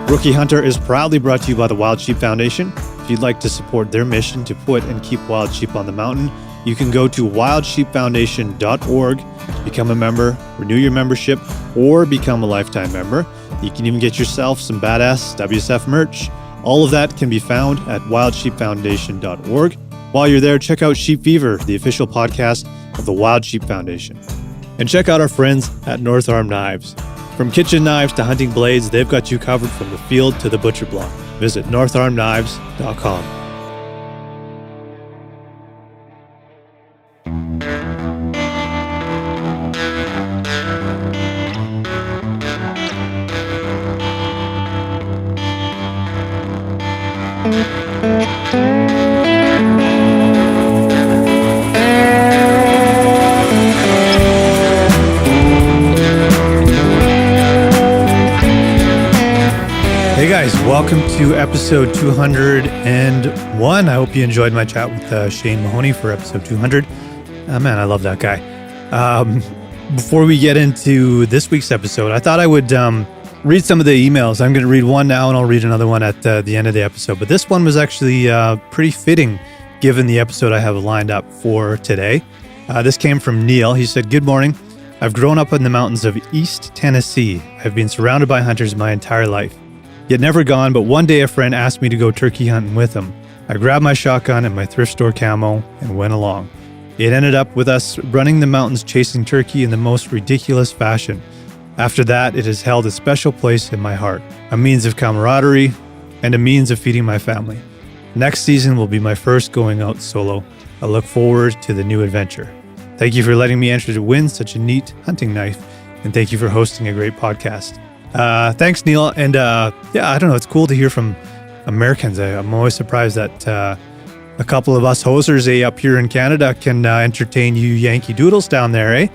Rookie Hunter is proudly brought to you by the Wild Sheep Foundation. If you'd like to support their mission to put and keep wild sheep on the mountain, you can go to wildsheepfoundation.org to become a member, renew your membership, or become a lifetime member. You can even get yourself some badass WSF merch. All of that can be found at wildsheepfoundation.org. While you're there, check out Sheep Fever, the official podcast of the Wild Sheep Foundation. And check out our friends at North Arm Knives. From kitchen knives to hunting blades, they've got you covered from the field to the butcher block. Visit northarmknives.com. Hey guys, welcome to episode 201. I hope you enjoyed my chat with Shane Mahoney for episode 200. Man, I love that guy. Before we get into this week's episode, I thought I would read some of the emails. I'm going to read one now and I'll read another one at the end of the episode. But this one was actually pretty fitting given the episode I have lined up for today. This came from Neil. He said, "Good morning. I've grown up in the mountains of East Tennessee. I've been surrounded by hunters my entire life. Yet never gone, but one day a friend asked me to go turkey hunting with him. I grabbed my shotgun and my thrift store camo and went along. It ended up with us running the mountains chasing turkey in the most ridiculous fashion. After that, it has held a special place in my heart, a means of camaraderie and a means of feeding my family. Next season will be my first going out solo. I look forward to the new adventure. Thank you for letting me enter to win such a neat hunting knife, and thank you for hosting a great podcast." Thanks, Neil. And I don't know. It's cool to hear from Americans. I'm always surprised that a couple of us hosers up here in Canada can entertain you Yankee Doodles down there, eh?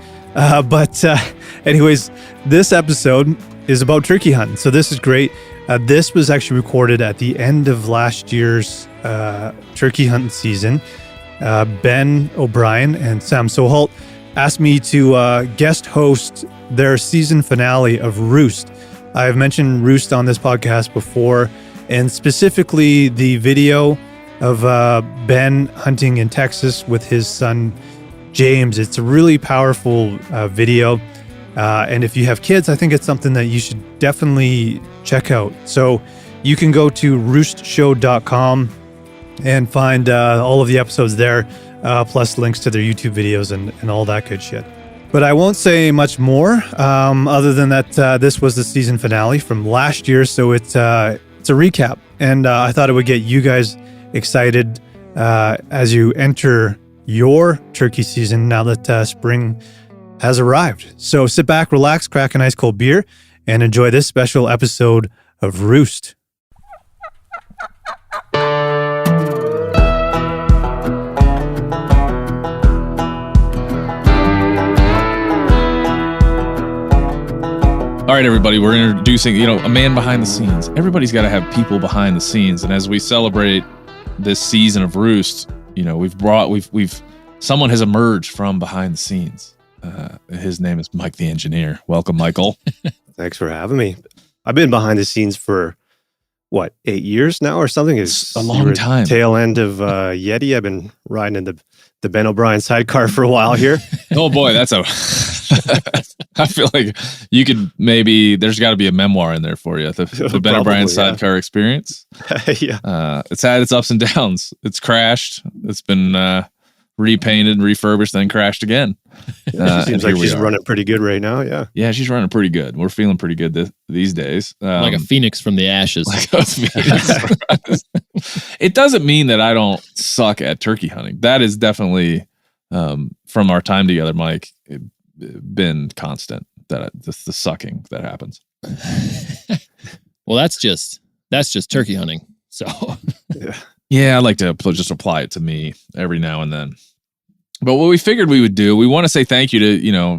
Anyways, this episode is about turkey hunting. So this is great. This was actually recorded at the end of last year's turkey hunting season. Ben O'Brien and Sam Soholt asked me to guest host their season finale of Roost. I've mentioned Roost on this podcast before, and specifically the video of Ben hunting in Texas with his son, James. It's a really powerful video. And if you have kids, I think it's something that you should definitely check out. So you can go to roostshow.com and find all of the episodes there, plus links to their YouTube videos and all that good shit. But I won't say much more other than that this was the season finale from last year, so it's a recap. And I thought it would get you guys excited as you enter your turkey season now that spring has arrived. So sit back, relax, crack an ice cold beer, and enjoy this special episode of Roost. All right, everybody, we're introducing, a man behind the scenes. Everybody's got to have people behind the scenes. And as we celebrate this season of Roost, someone has emerged from behind the scenes. His name is Mike the Engineer. Welcome, Michael. Thanks for having me. I've been behind the scenes for 8 years now or something? It's a long time. Tail end of Yeti. I've been riding in the Ben O'Brien sidecar for a while here. Oh boy, I fil like you could there's got to be a memoir in there for you. The Ben O'Brien sidecar experience. Yeah. It's had its ups and downs. It's crashed. It's been repainted, refurbished, then crashed again. She seems like she's running pretty good right now. Yeah. Yeah, she's running pretty good. We're feeling pretty good these days. Like a phoenix from the ashes. It doesn't mean that I don't suck at turkey hunting. That is definitely from our time together, Mike, been constant. That the sucking that happens. Well, that's just turkey hunting. So yeah, I like to just apply it to me every now and then. But what we figured we would do, we want to say thank you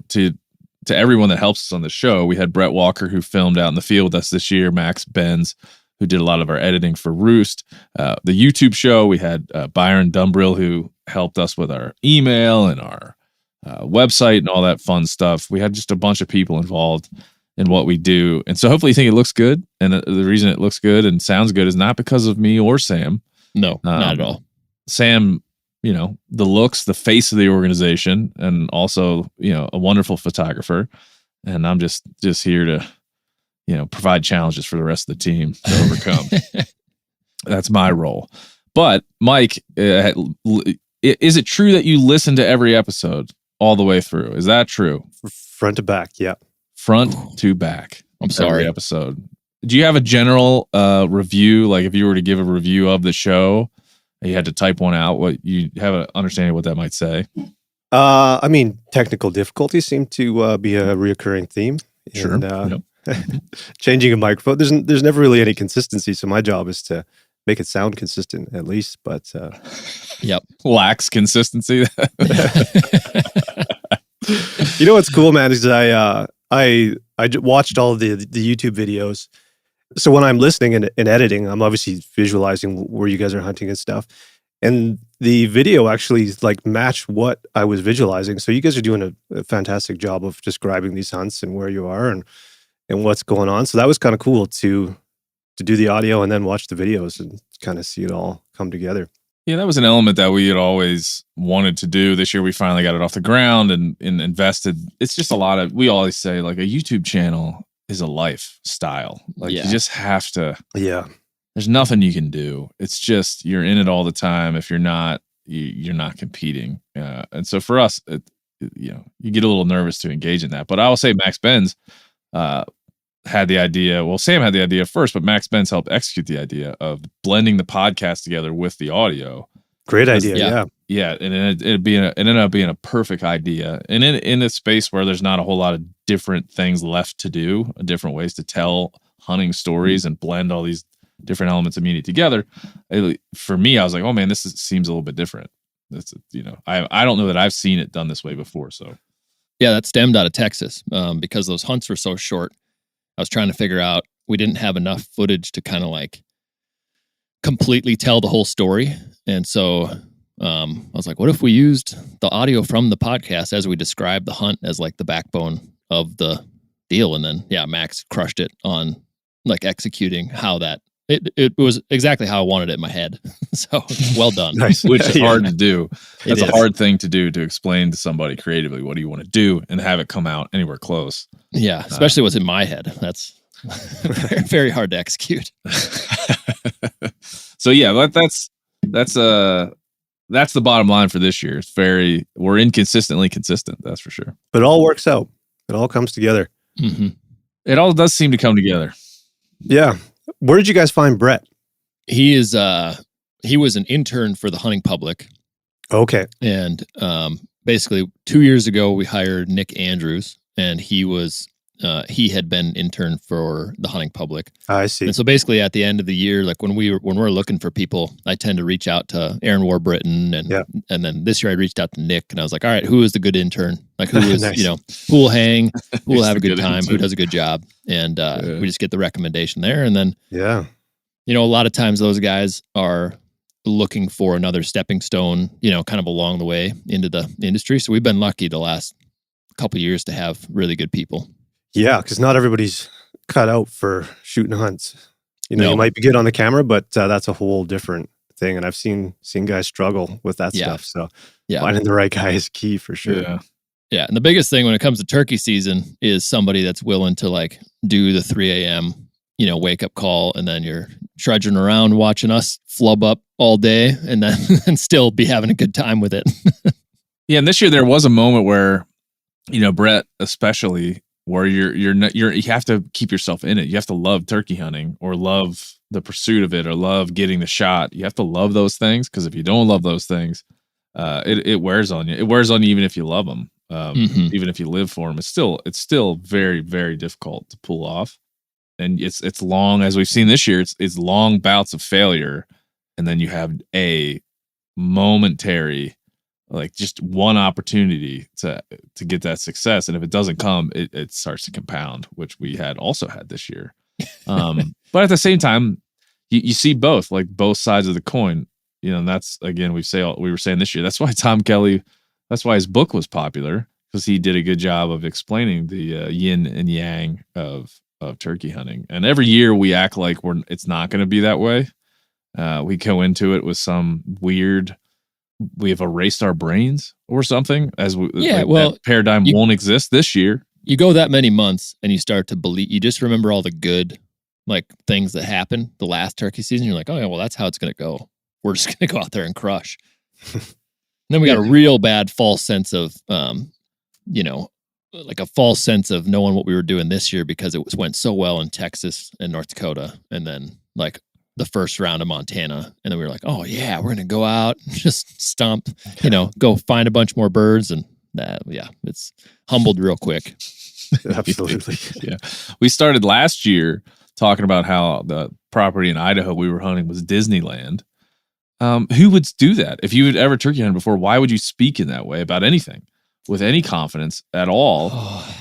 to everyone that helps us on the show. We had Brett Walker, who filmed out in the field with us this year, Max Benz, who did a lot of our editing for Roost. The YouTube show, we had Byron Dumbrill, who helped us with our email and our website and all that fun stuff. We had just a bunch of people involved in what we do. And so hopefully you think it looks good. And the reason it looks good and sounds good is not because of me or Sam. No, not at all. Sam, the looks, the face of the organization, and also, a wonderful photographer. And I'm just here to, provide challenges for the rest of the team to overcome. That's my role. But Mike, is it true that you listen to every episode all the way through? Is that true? Front to back, yeah. Front to back. I'm sorry. Every episode. Do you have a general review? Like if you were to give a review of the show, you had to type one out, what you have an understanding of what that might say? Technical difficulties seem to be a reoccurring theme. Sure. And, changing a microphone. There's never really any consistency. So my job is to make it sound consistent at least. But yep, lacks consistency. You know what's cool, man, is I watched all of the YouTube videos. So when I'm listening and editing, I'm obviously visualizing where you guys are hunting and stuff. And the video actually matched what I was visualizing. So you guys are doing a fantastic job of describing these hunts and where you are and what's going on. So that was kind of cool to do the audio and then watch the videos and kind of see it all come together. Yeah, that was an element that we had always wanted to do. This year we finally got it off the ground and invested. It's just we always say like a YouTube channel is a lifestyle. You just have to. Yeah. There's nothing you can do. It's just you're in it all the time. If you're not, you're not competing. And so for us, you get a little nervous to engage in that. But I will say Max Benz had the idea. Well, Sam had the idea first, but Max Benz helped execute the idea of blending the podcast together with the audio. Great idea. Yeah. And it ended up being a perfect idea. And in a space where there's not a whole lot of different things left to do, different ways to tell hunting stories and blend all these different elements of media together. For me, I was like, oh man, this seems a little bit different. That's I don't know that I've seen it done this way before. So yeah, that stemmed out of Texas because those hunts were so short. I was trying to figure out, we didn't have enough footage to kind of completely tell the whole story. And so I was like, what if we used the audio from the podcast as we described the hunt as the backbone of the deal? And then, Max crushed it on executing how that, it was exactly how I wanted it in my head. So well done. Nice. Which is hard to do. That's It a is. hard thing to do, to explain to somebody creatively, what do you want to do, and have it come out anywhere close. Yeah, especially what's in my head. That's very, very hard to execute. So yeah, that's the bottom line for this year. We're inconsistently consistent. That's for sure. But it all works out. It all comes together. Mm-hmm. It all does seem to come together. Yeah. Where did you guys find Brett? He was an intern for the hunting public. Okay. And basically 2 years ago, we hired Nick Andrews, and he had been intern for the hunting public. I see. And so basically at the end of the year, when we're looking for people, I tend to reach out to Aaron Warbritton, and then this year I reached out to Nick, and I was like, all right, who is the good intern? Who is, Nice. Who will hang, who will Who's have a the good good time, intern? who does a good job. And we just get the recommendation there. And then, Yeah. a lot of times those guys are looking for another stepping stone, kind of along the way into the industry. So we've been lucky the last couple of years to have really good people. Yeah, because not everybody's cut out for shooting hunts. No. You might be good on the camera, but that's a whole different thing. And I've seen guys struggle with that Yeah. stuff. So Yeah. finding the right guy is key for sure. Yeah. Yeah. And the biggest thing when it comes to turkey season is somebody that's willing to do the 3 a.m., wake up call, and then you're trudging around watching us flub up all day and then and still be having a good time with it. Yeah, and this year there was a moment where, Brett especially, where you have to keep yourself in it. You have to love turkey hunting, or love the pursuit of it, or love getting the shot. You have to love those things, because if you don't love those things, it wears on you. It wears on you even if you love them, even if you live for them. It's still very, very difficult to pull off. And it's long, as we've seen this year, it's long bouts of failure. And then you have a momentary, just one opportunity to get that success. And if it doesn't come, it starts to compound, which we also had this year. But at the same time, you see both sides of the coin, and that's, again, we were saying this year, that's why Tom Kelly, that's why his book was popular, because he did a good job of explaining the yin and yang of turkey hunting. And every year we act like it's not going to be that way. We go into it with some weird, we have erased our brains or something, as that paradigm won't exist this year. You go that many months and you start to believe, you just remember all the good like things that happened the last turkey season. You're like, oh yeah, well, that's how it's going to go. We're just going to go out there and crush. And then we got a real bad false sense of, like a false sense of knowing what we were doing this year because it went so well in Texas and North Dakota. And then like the first round of Montana. And then we were like, oh yeah, we're going to go out and just stomp, go find a bunch more birds. And it's humbled real quick. Absolutely. Yeah. We started last year talking about how the property in Idaho we were hunting was Disneyland. Who would do that? If you had ever turkey hunted before, why would you speak in that way about anything with any confidence at all?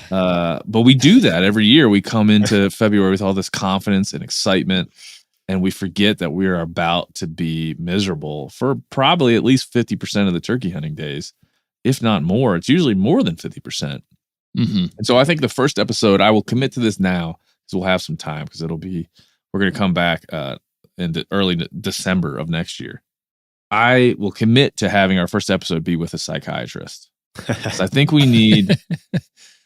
But we do that every year. We come into February with all this confidence and excitement, and we forget that we're about to be miserable for probably at least 50% of the turkey hunting days, if not more. It's usually more than 50%. Mm-hmm. And so I think the first episode, I will commit to this now because we'll have some time because we're going to come back in the early December of next year. I will commit to having our first episode be with a psychiatrist. So I think we need,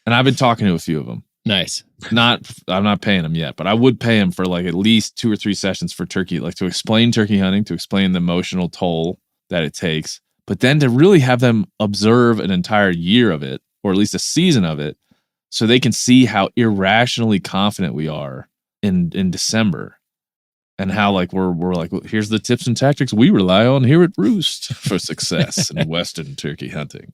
and I've been talking to a few of them. Nice. I'm not paying them yet, but I would pay them for like at least 2 or 3 sessions for turkey, like to explain turkey hunting, to explain the emotional toll that it takes, but then to really have them observe an entire year of it, or at least a season of it, so they can see how irrationally confident we are in December. And how like we're like, well, here's the tips and tactics we rely on here at Roost for success in Western turkey hunting.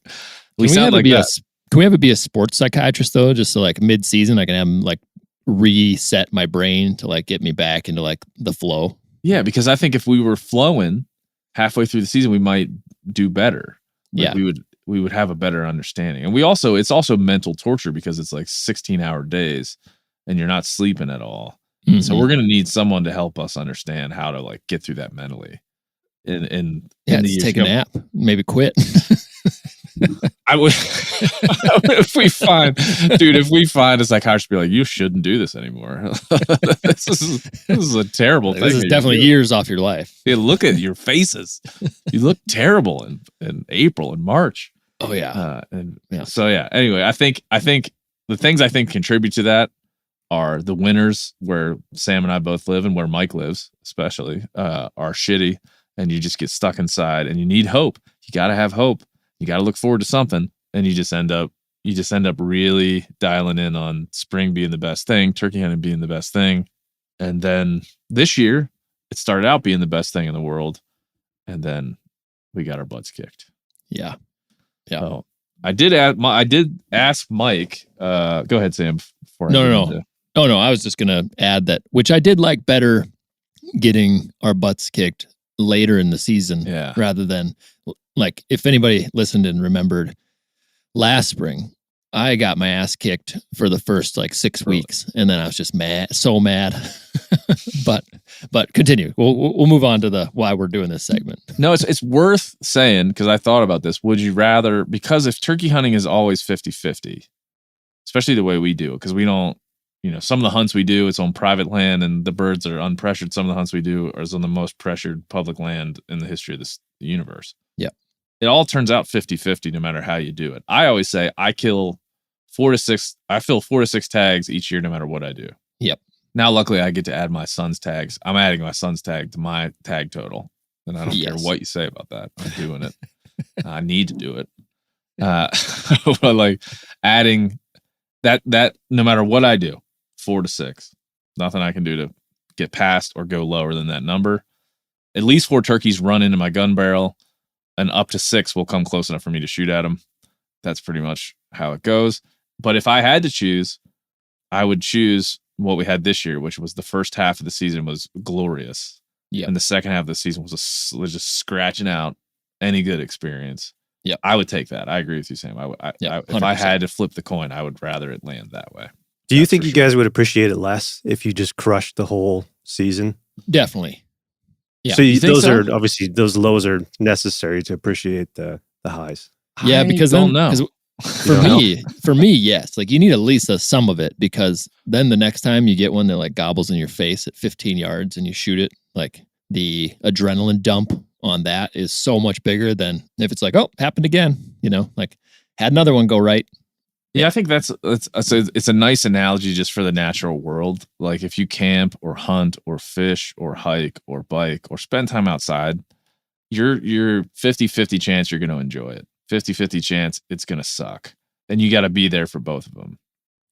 We sound like that. Can we have it be a sports psychiatrist though? Just so like mid-season, I can have him like reset my brain to like get me back into like the flow. Yeah, because I think if we were flowing halfway through the season, we might do better. Like we would have a better understanding. And it's also mental torture because it's like 16-hour days and you're not sleeping at all. Mm-hmm. So we're going to need someone to help us understand how to like get through that mentally. Take a nap, maybe quit. I would, if we find a psychiatrist be like, you shouldn't do this anymore. This is a terrible thing. This is definitely years off your life. Yeah, look at your faces. You look terrible in April and March. Oh yeah. So yeah, anyway, I think the things I think contribute to that are the winters where Sam and I both live and where Mike lives, especially, are shitty, and you just get stuck inside and you need hope. You got to have hope. You got to look forward to something, and you just end up really dialing in on spring being the best thing, turkey hunting being the best thing. And then this year it started out being the best thing in the world. And then we got our butts kicked. Yeah. Yeah. So I did ask Mike, go ahead, Sam. No. I was just going to add that, which I did like better getting our butts kicked later in the season rather than like if anybody listened and remembered last spring, I got my ass kicked for the first like 6 weeks and then I was just so mad. but continue. We'll move on to why we're doing this segment. No, it's worth saying because I thought about this. Would you rather, because if turkey hunting is always 50-50, especially the way we do it, because we don't, some of the hunts we do, it's on private land and the birds are unpressured. Some of the hunts we do are on the most pressured public land in the history of the universe. Yeah. It all turns out 50-50 no matter how you do it. I always say I fill 4 to 6 tags each year no matter what I do. Yep. Now, luckily, I get to add my son's tags. I'm adding my son's tag to my tag total. And I don't care what you say about that. I'm doing it. I need to do it. But like adding that no matter what I do, 4 to 6, nothing I can do to get past or go lower than that number. At least 4 turkeys run into my gun barrel, and up to 6 will come close enough for me to shoot at them. That's pretty much how it goes. But if I had to choose, I would choose what we had this year, which was the first half of the season was glorious. Yeah. And the second half of the season was just scratching out any good experience. Yeah. I would take that. I agree with you, Sam. If I had to flip the coin, I would rather it land that way. Do you think you guys would appreciate it less if you just crushed the whole season? Definitely. Yeah. So those are obviously those lows are necessary to appreciate the highs. Yeah, because For me, yes. Like you need at least some of it, because then the next time you get one that like gobbles in your face at 15 yards and you shoot it, like the adrenaline dump on that is so much bigger than if it's like, oh, happened again, like had another one go right. Yeah, I think it's a nice analogy just for the natural world. Like if you camp or hunt or fish or hike or bike or spend time outside, you're 50-50 chance you're going to enjoy it. 50-50 chance it's going to suck. And you got to be there for both of them.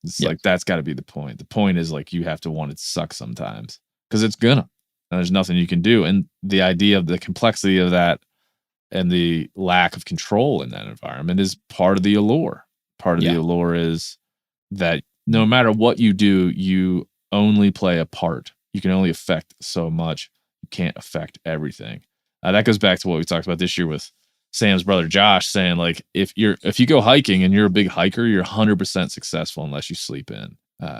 It's like, that's got to be the point. The point is like, you have to want it to suck sometimes because it's gonna, and there's nothing you can do. And the idea of the complexity of that and the lack of control in that environment is part of the allure. Part of the allure is that no matter what you do, you only play a part. You can only affect so much. You can't affect everything. That goes back to what we talked about this year with Sam's brother Josh, saying like if you go hiking and you're a big hiker, you're 100% successful unless you sleep in.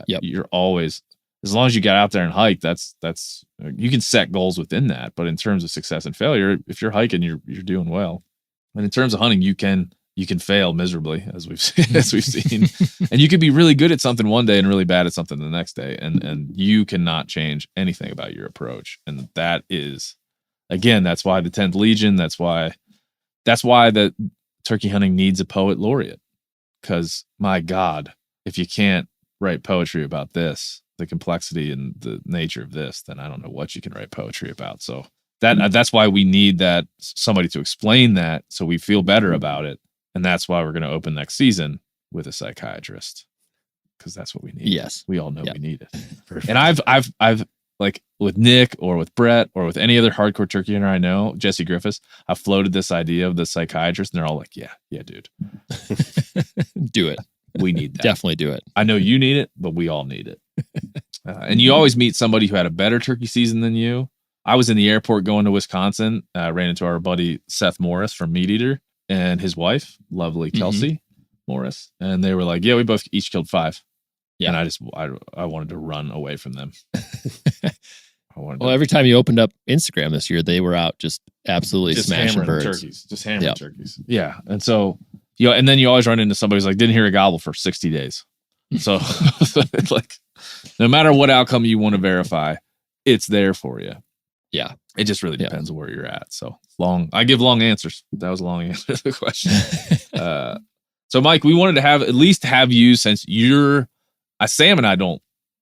You're always, as long as you get out there and hike, that's you can set goals within that. But in terms of success and failure, if you're hiking, you're doing well. And in terms of hunting, you can fail miserably, as we've seen, and you could be really good at something one day and really bad at something the next day, and you cannot change anything about your approach. And that is, again, that's why the 10th Legion. That's why the turkey hunting needs a poet laureate. Because my God, if you can't write poetry about this, the complexity and the nature of this, then I don't know what you can write poetry about. So that's why we need that somebody to explain that, so we feel better about it. And that's why we're going to open next season with a psychiatrist, because that's what we need. Yes. We all know we need it. Perfect. And I've like with Nick or with Brett or with any other hardcore turkey hunter I know, Jesse Griffiths, I've floated this idea of the psychiatrist, and they're all like, yeah, dude. Do it. We need that. Definitely do it. I know you need it, but we all need it. And you always meet somebody who had a better turkey season than you. I was in the airport going to Wisconsin, ran into our buddy Seth Morris from Meat Eater and his wife, lovely Kelsey Morris. And they were like, yeah, we both each killed 5. Yeah. And I wanted to run away from them. Every time you opened up Instagram this year, they were out just absolutely smashing birds. Turkeys. Just hammering turkeys. Yeah. And so, and then you always run into somebody who's like, didn't hear a gobble for 60 days. So it's like, no matter what outcome you want to verify, it's there for you. Yeah. It just really depends on where you're at. So I give long answers. That was a long answer to the question. So Mike, we wanted to at least have you, since you're Sam and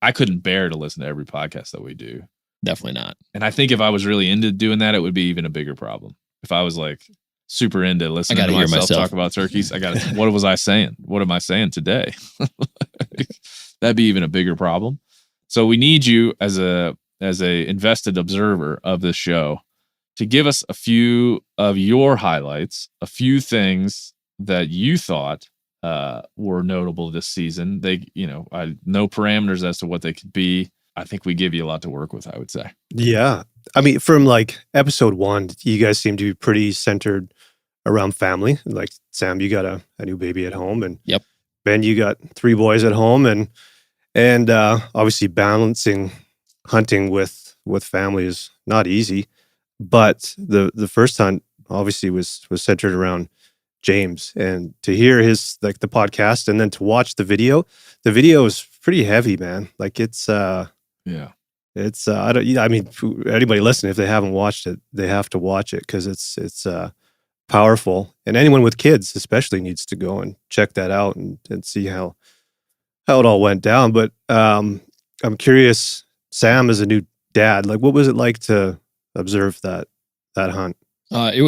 I couldn't bear to listen to every podcast that we do. Definitely not. And I think if I was really into doing that, it would be even a bigger problem. If I was like super into listening to myself talk about turkeys, what was I saying? What am I saying today? That'd be even a bigger problem. So we need you as a invested observer of this show to give us a few of your highlights, a few things that you thought were notable this season. No parameters as to what they could be. I think we give you a lot to work with, I would say. Yeah. I mean, from like episode 1, you guys seem to be pretty centered around family. Like Sam, you got a new baby at home, and Ben, you got 3 boys at home, and obviously balancing hunting with family is not easy. But the first hunt obviously was centered around James, and to hear his the podcast and then to watch the video is pretty heavy, man. Like it's anybody listening, if they haven't watched it, they have to watch it, because it's powerful, and anyone with kids especially needs to go and check that out and see how it all went down. But I'm curious, Sam, as a new dad, like what was it like to observe that hunt? It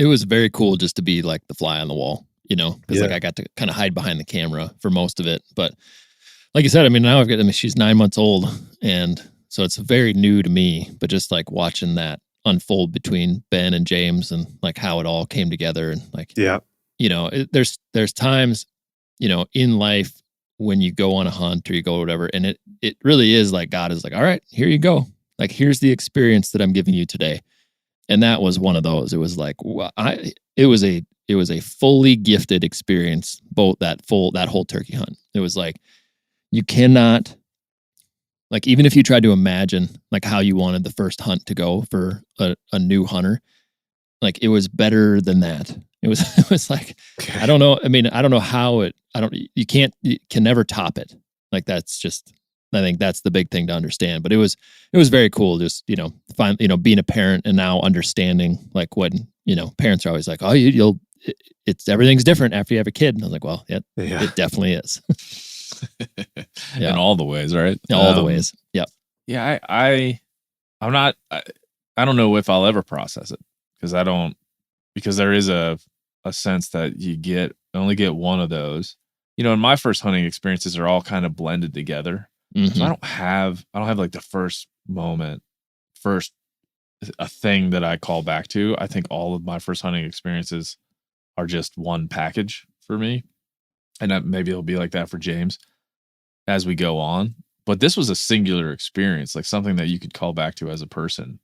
was very cool just to be like the fly on the wall, because I got to kind of hide behind the camera for most of it. But like you said, now she's 9 months old, and so it's very new to me. But just like watching that unfold between Ben and James, and like how it all came together, and there's times, in life when you go on a hunt or you go whatever, and it really is like God is like, all right, here you go. Like, here's the experience that I'm giving you today. And that was one of those. It was like, it was a fully gifted experience, both that whole turkey hunt. It was like, you cannot, like, even if you tried to imagine like how you wanted the first hunt to go for a new hunter, like it was better than that. It was like, I don't know. I mean, I don't know how you can never top it. Like that's just, I think that's the big thing to understand. But it was very cool. Just, being a parent and now understanding like when, parents are always like, oh, everything's different after you have a kid. And I was like, well, it definitely is. In all the ways, right? In all the ways. Yep. Yeah. I don't know if I'll ever process it because there is a sense that you only get one of those. And my first hunting experiences are all kind of blended together. Mm-hmm. So I don't have like the first moment, a thing that I call back to. I think all of my first hunting experiences are just one package for me. And maybe it'll be like that for James as we go on. But this was a singular experience, like something that you could call back to as a person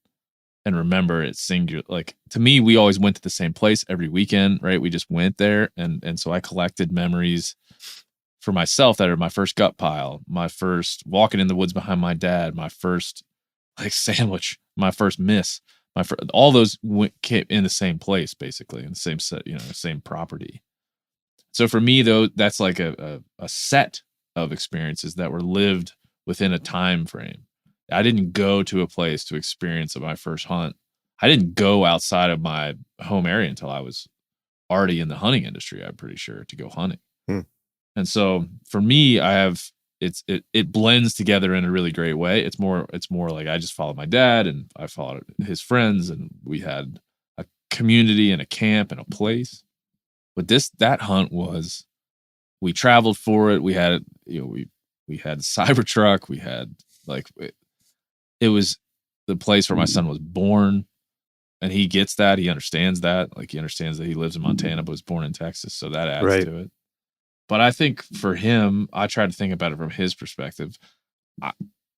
and remember it's singular. Like to me, we always went to the same place every weekend, right? We just went there. And so I collected memories for myself that are my first gut pile, my first walking in the woods behind my dad, my first like sandwich, my first miss, all those came in the same place, basically in the same set, same property. So for me though, that's like a set of experiences that were lived within a time frame. I didn't go to a place to experience my first hunt. I didn't go outside of my home area until I was already in the hunting industry, I'm pretty sure, to go hunting. And so for me, it blends together in a really great way. It's more like I just followed my dad and I followed his friends and we had a community and a camp and a place. But that hunt was, we traveled for it. We had, we had Cybertruck. We had it was the place where my son was born, and he gets that. He understands that. Like he understands that he lives in Montana, but was born in Texas. So that adds to it. But I think for him, I try to think about it from his perspective.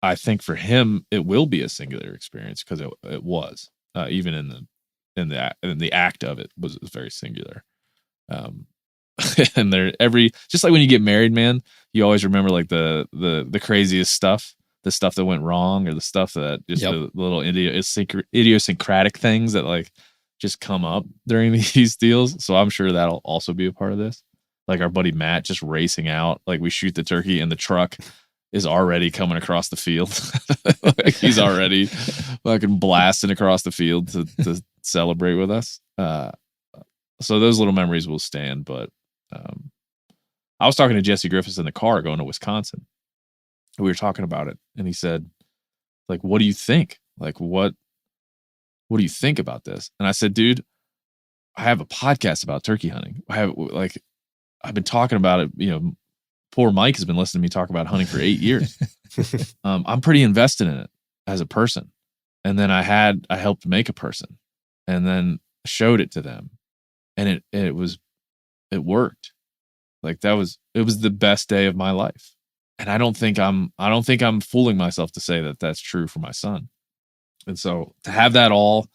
I think for him, it will be a singular experience because it was, even in the act of it was very singular. And just like when you get married, man, you always remember like the craziest stuff, the stuff that went wrong, or the stuff that just the little idiosyncratic things that like just come up during these deals. So I'm sure that'll also be a part of this. Like our buddy Matt just racing out, like we shoot the turkey and the truck is already coming across the field. Like he's already fucking blasting across the field to celebrate with us. So those little memories will stand. But I was talking to Jesse Griffiths in the car going to Wisconsin. We were talking about it, and he said, like, what do you think? Like, what do you think about this? And I said, dude, I have a podcast about turkey hunting. I've been talking about it. Poor Mike has been listening to me talk about hunting for 8 years. I'm pretty invested in it as a person. And then I helped make a person and then showed it to them. And it worked. Like it was the best day of my life. And I don't think I'm fooling myself to say that that's true for my son. And so to have that all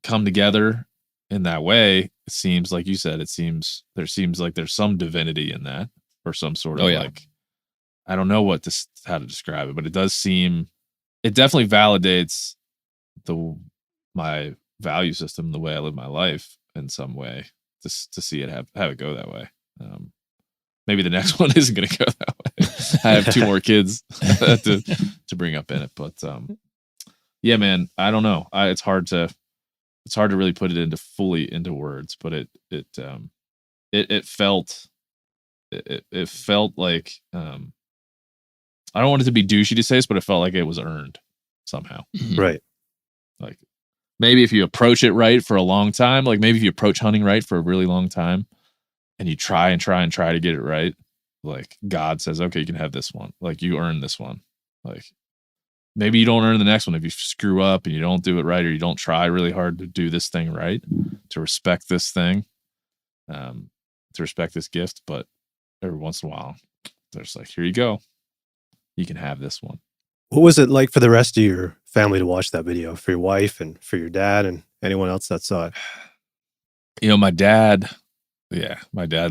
come together in that way, it seems like you said, there seems like there's some divinity in that, or some sort of like, I don't know how to describe it, but it definitely validates my value system, the way I live my life in some way, to see it have it go that way. Maybe the next one isn't going to go that way. I have 2 more kids to bring up in it, but yeah, man, I don't know. It's hard to really put it fully into words, but it felt like, I don't want it to be douchey to say this, but it felt like it was earned somehow. Right. Like maybe if you approach it right for a long time, like maybe if you approach hunting right for a really long time and you try to get it right, like God says, okay, you can have this one. Like you earn this one. Like maybe you don't earn the next one if you screw up and you don't do it right, or you don't try really hard to do this thing right, to respect this thing, to respect this gift. But every once in a while, there's like, here you go. You can have this one. What was it like for the rest of your family to watch that video, for your wife and for your dad and anyone else that saw it? My dad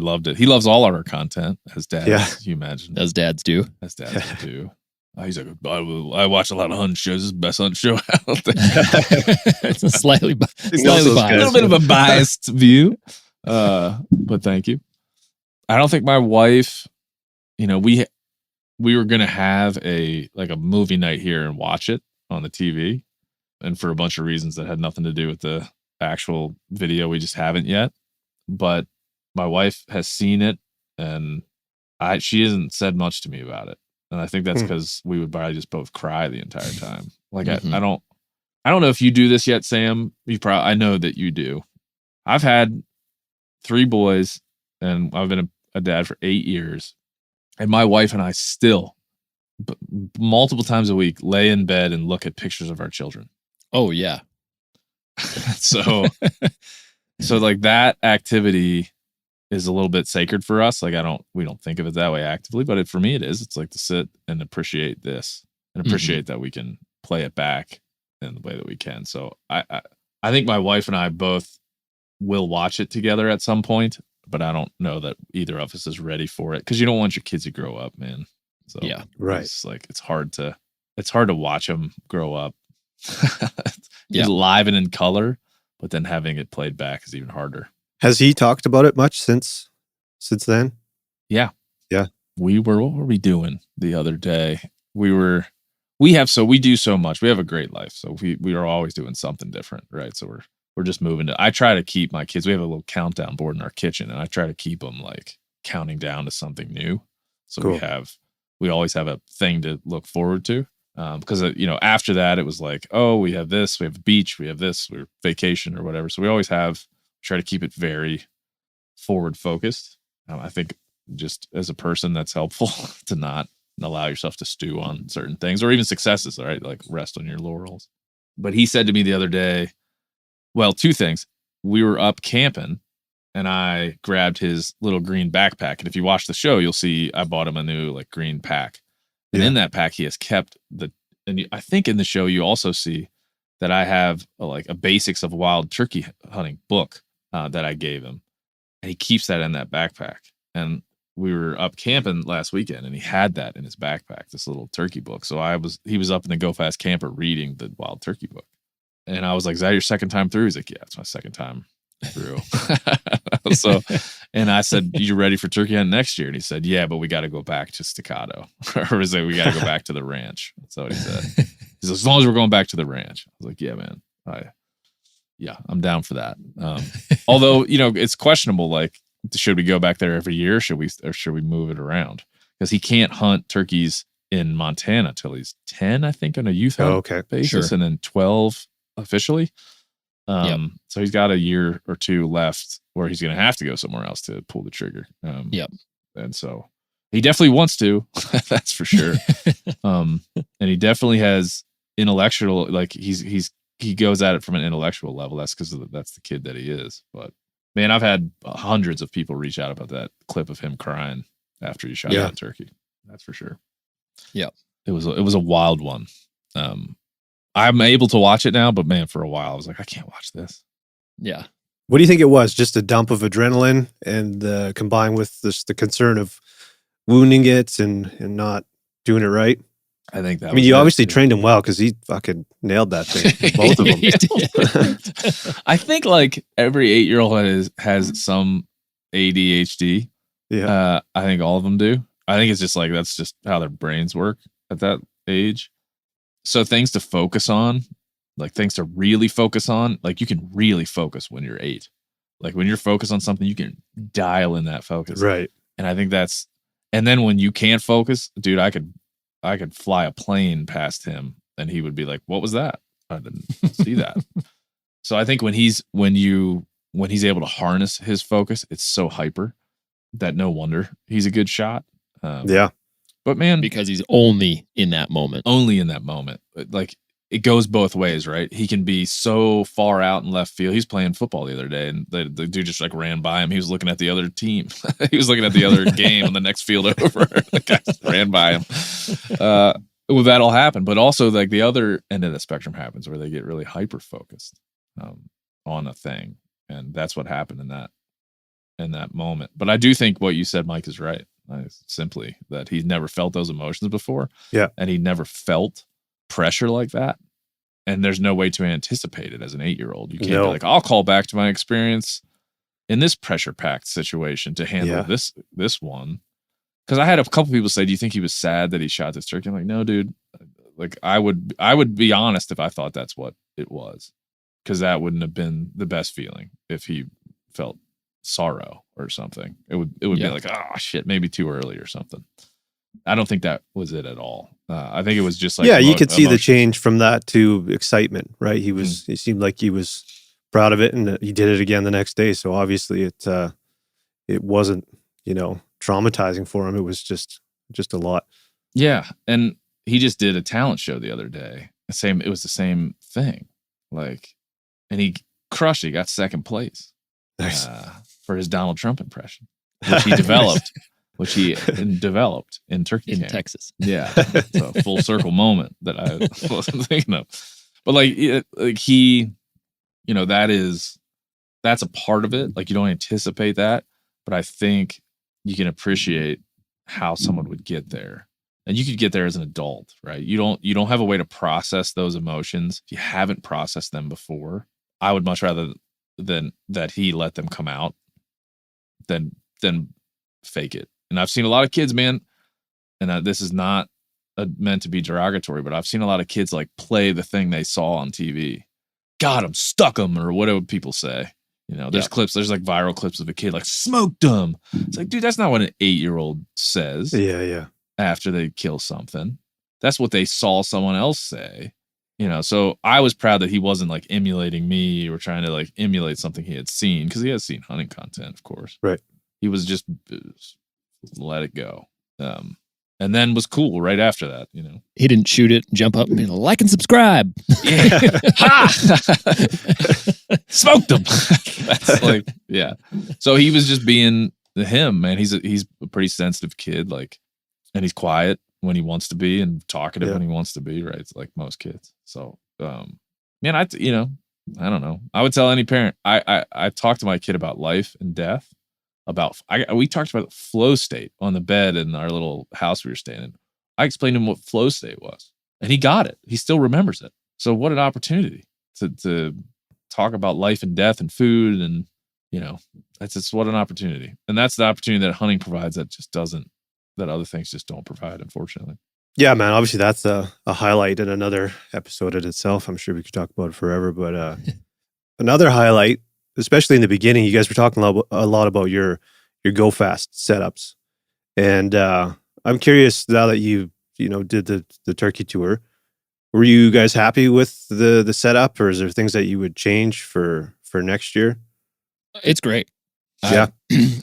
loved it. He loves all our content, as dads, you imagine. As dads do. As dads do. He's like, I watch a lot of hunting shows. This is the best hunting show out there. It's slightly biased. A little bit of a biased view. But thank you. I don't think my wife, we were gonna have a movie night here and watch it on the TV, and for a bunch of reasons that had nothing to do with the actual video, we just haven't yet. But my wife has seen it, and she hasn't said much to me about it, and I think that's because we would probably just both cry the entire time. Like I don't know if you do this yet, Sam. I know that you do. I've had 3 boys, and I've been a dad for 8 years, and my wife and I still, multiple times a week, lay in bed and look at pictures of our children. Oh yeah. So like that activity is a little bit sacred for us. Like we don't think of it that way actively, but for me it is. It's like to sit and appreciate this and appreciate that we can play it back in the way that we can. So I think my wife and I both will watch it together at some point, but I don't know that either of us is ready for it, because you don't want your kids to grow up, man. So yeah, right. It's like it's hard to watch them grow up. It's live and in color, but then having it played back is even harder. Has he talked about it much since then? Yeah. What were we doing the other day? We do so much. We have a great life, so we are always doing something different, right? So we're just moving I try to keep my kids. We have a little countdown board in our kitchen, and I try to keep them like counting down to something new. So cool. we always have a thing to look forward to. Because after that it was like, oh, we have this, we have a beach, we have this, we're vacation or whatever. So we always try to keep it very forward focused. I think just as a person, that's helpful to not allow yourself to stew on certain things or even successes, right? Like rest on your laurels. But he said to me the other day, well, 2 things. We were up camping, and I grabbed his little green backpack. And if you watch the show, you'll see I bought him a new green pack. And in that pack, he has kept and I think in the show, you also see that I have a basics of wild turkey hunting book that I gave him. And he keeps that in that backpack. And we were up camping last weekend, and he had that in his backpack, this little turkey book. So he was up in the Go Fast camper reading the wild turkey book. And I was like, is that your second time through? He's like, yeah, it's my second time through. So, and I said, you ready for turkey hunt next year? And he said, yeah, but we got to go back to Staccato. Or was it, we got to go back to the ranch? That's what he said. He said, as long as we're going back to the ranch. I was like, yeah, man. I'm down for that. Although, it's questionable. Like, should we go back there every year? Or should we move it around? Because he can't hunt turkeys in Montana till he's 10, I think, on a youth hunt basis, and then 12 officially. So he's got a year or 2 left where he's going to have to go somewhere else to pull the trigger. And so he definitely wants to, that's for sure. And he definitely has intellectual, he goes at it from an intellectual level. That's because that's the kid that he is. But man, I've had hundreds of people reach out about that clip of him crying after he shot that turkey. That's for sure. Yeah. It was a wild one. I'm able to watch it now, but man, for a while I was like, I can't watch this. Yeah. What do you think it was? Just a dump of adrenaline, and combined with the concern of wounding it and not doing it right? I think that. I mean, you obviously trained him well, because he fucking nailed that thing. Both of them. I think every 8-year-old has some ADHD. Yeah. I think all of them do. I think it's just that's just how their brains work at that age. So things to focus on, things to really focus on, you can really focus when you're 8. When you're focused on something, you can dial in that focus. Right. And I think and then when you can't focus, dude, I could fly a plane past him and he would be like, what was that? I didn't see that. So I think when he's able to harness his focus, it's so hyper that no wonder he's a good shot. But man, because he's only in that moment. It goes both ways, right? He can be so far out in left field. He's playing football the other day, and the dude just ran by him. He was looking at the other team. He was looking at the other game on the next field over. The guy just ran by him. Well, that'll happen. But also, the other end of the spectrum happens where they get really hyper focused on a thing, and that's what happened in that moment. But I do think what you said, Mike, is right. Simply that he's never felt those emotions before. Yeah. And he never felt pressure like that. And there's no way to anticipate it as an 8-year-old. You can't be like, I'll call back to my experience in this pressure packed situation to handle Yeah. this one. Because I had a couple people say, "Do you think he was sad that he shot this turkey?" I'm like, "No, dude. Like, I would be honest if I thought that's what it was, because that wouldn't have been the best feeling if he felt sorrow or something. It would be like, oh shit, maybe too early or something. I don't think that was it at all. I think it was just like, you could see the emotions. change from that to excitement, right? He seemed like he was proud of it, and he did it again the next day. So obviously it wasn't, traumatizing for him. It was just a lot. Yeah, and he just did a talent show the other day. It was the same thing. Like, and he crushed it. He got second place. Nice. For his Donald Trump impression, which he developed, in Turkey in Camp. Texas. Yeah, it's a full circle moment that I wasn't thinking of. But like he, that's a part of it. Like, you don't anticipate that, but I think you can appreciate how someone would get there. And you could get there as an adult, right? You don't have a way to process those emotions if you haven't processed them before. I would much rather than that he let them come out than fake it. And I've seen a lot of kids, man, and this is not meant to be derogatory, but I've seen a lot of kids like play the thing they saw on TV. Got him, stuck him, or whatever people say. There's clips, there's like viral clips of a kid like smoked him. It's like, dude, that's not what an 8-year-old says. Yeah. After they kill something. That's what they saw someone else say. So I was proud that he wasn't like emulating me or trying to like emulate something he had seen, because he has seen hunting content, of course. Right. He was just let it go. And then was cool right after that, He didn't shoot it, jump up and be like and subscribe. Yeah. Ha! Smoked him. That's like, yeah. So he was just being him, man. He's a pretty sensitive kid, like, and he's quiet when he wants to be and talkative when he wants to be, right? It's like most kids. So, man, I don't know. I would tell any parent, I talked to my kid about life and death. We talked about flow state on the bed in our little house we were staying in. I explained to him what flow state was, and he got it. He still remembers it. So what an opportunity to talk about life and death and food, and that's just what an opportunity. And that's the opportunity that hunting provides that other things just don't provide, unfortunately. Yeah, man. Obviously, that's a highlight in another episode in itself. I'm sure we could talk about it forever, but another highlight, especially in the beginning, you guys were talking a lot about your go fast setups, and I'm curious, now that you did the turkey tour, were you guys happy with the setup, or is there things that you would change for next year? It's great. Yeah.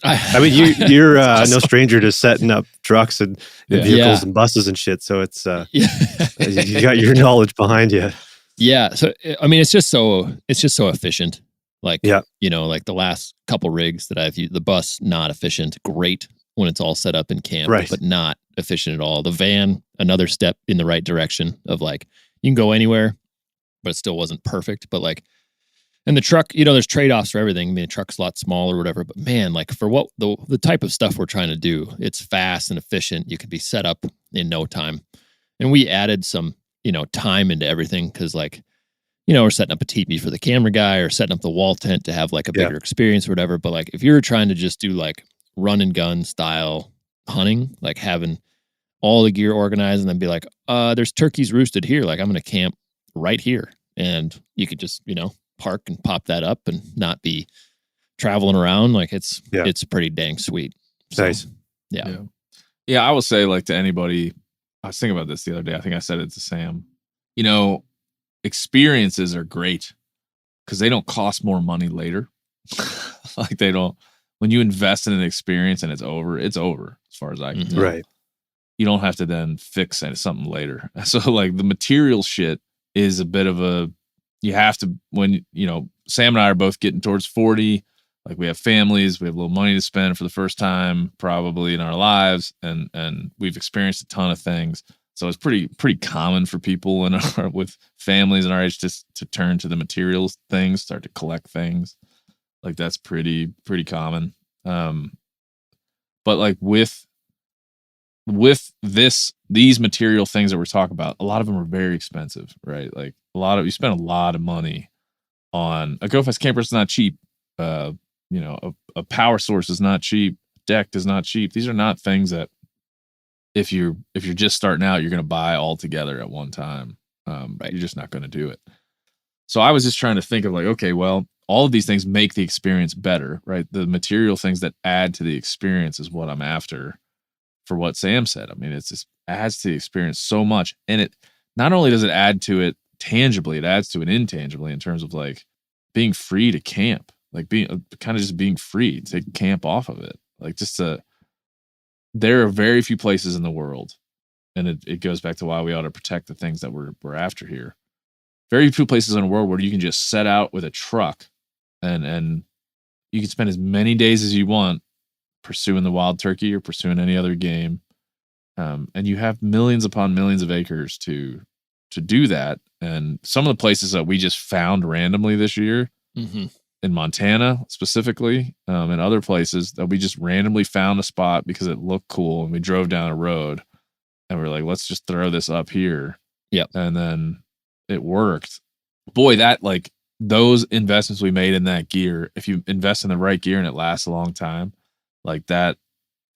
I mean, you're no stranger to setting up trucks and vehicles and buses and shit. So it's you got your knowledge behind you. Yeah. So I mean, it's just so efficient. Like, like the last couple rigs that I've used, the bus, not efficient. Great when it's all set up in camp, but not efficient at all. The van, another step in the right direction of like, you can go anywhere, but it still wasn't perfect. But like, and the truck, there's trade-offs for everything. I mean, the truck's a lot smaller or whatever, but man, like for what the type of stuff we're trying to do, it's fast and efficient. You can be set up in no time. And we added some, time into everything, because like, we're setting up a teepee for the camera guy or setting up the wall tent to have like a bigger experience or whatever. But like, if you're trying to just do like run and gun style hunting, like having all the gear organized and then be like, there's turkeys roosted here. Like, I'm going to camp right here. And you could just, park and pop that up and not be traveling around. Like it's pretty dang sweet. So, nice. Yeah. I will say, like, to anybody, I was thinking about this the other day. I think I said it to Sam, experiences are great because they don't cost more money later. Like, they don't, when you invest in an experience and it's over as far as I can tell. Right. You don't have to then fix something later. So like the material shit is a bit of you have to, when, Sam and I are both getting towards 40, like we have families, we have a little money to spend for the first time probably in our lives. And we've experienced a ton of things. So it's pretty common for people with families in our age to turn to the materials things, start to collect things. Like that's pretty common. But like with these material things that we're talking about, a lot of them are very expensive, right? Like you spend a lot of money on a GoFest camper. It's not cheap. a power source is not cheap. Deck is not cheap. These are not things that if you're just starting out, you're going to buy all together at one time. Right. You're just not going to do it. So I was just trying to think of like, okay, well, all of these things make the experience better, right? The material things that add to the experience is what I'm after for what Sam said. I mean, it's just adds to the experience so much. And it not only does it add to it tangibly, it adds to it intangibly in terms of like being free to camp, like being kind of just being free to take camp off of it. Like there are very few places in the world, and it goes back to why we ought to protect the things that we're after here. Very few places in the world where you can just set out with a truck and you can spend as many days as you want pursuing the wild turkey or pursuing any other game. And you have millions upon millions of acres to do that. And some of the places that we just found randomly this year, in Montana specifically, and other places that we just randomly found a spot because it looked cool, and we drove down a road and we're like, let's just throw this up here. Yep. And then it worked. Boy, that like those investments we made in that gear, if you invest in the right gear and it lasts a long time, like that,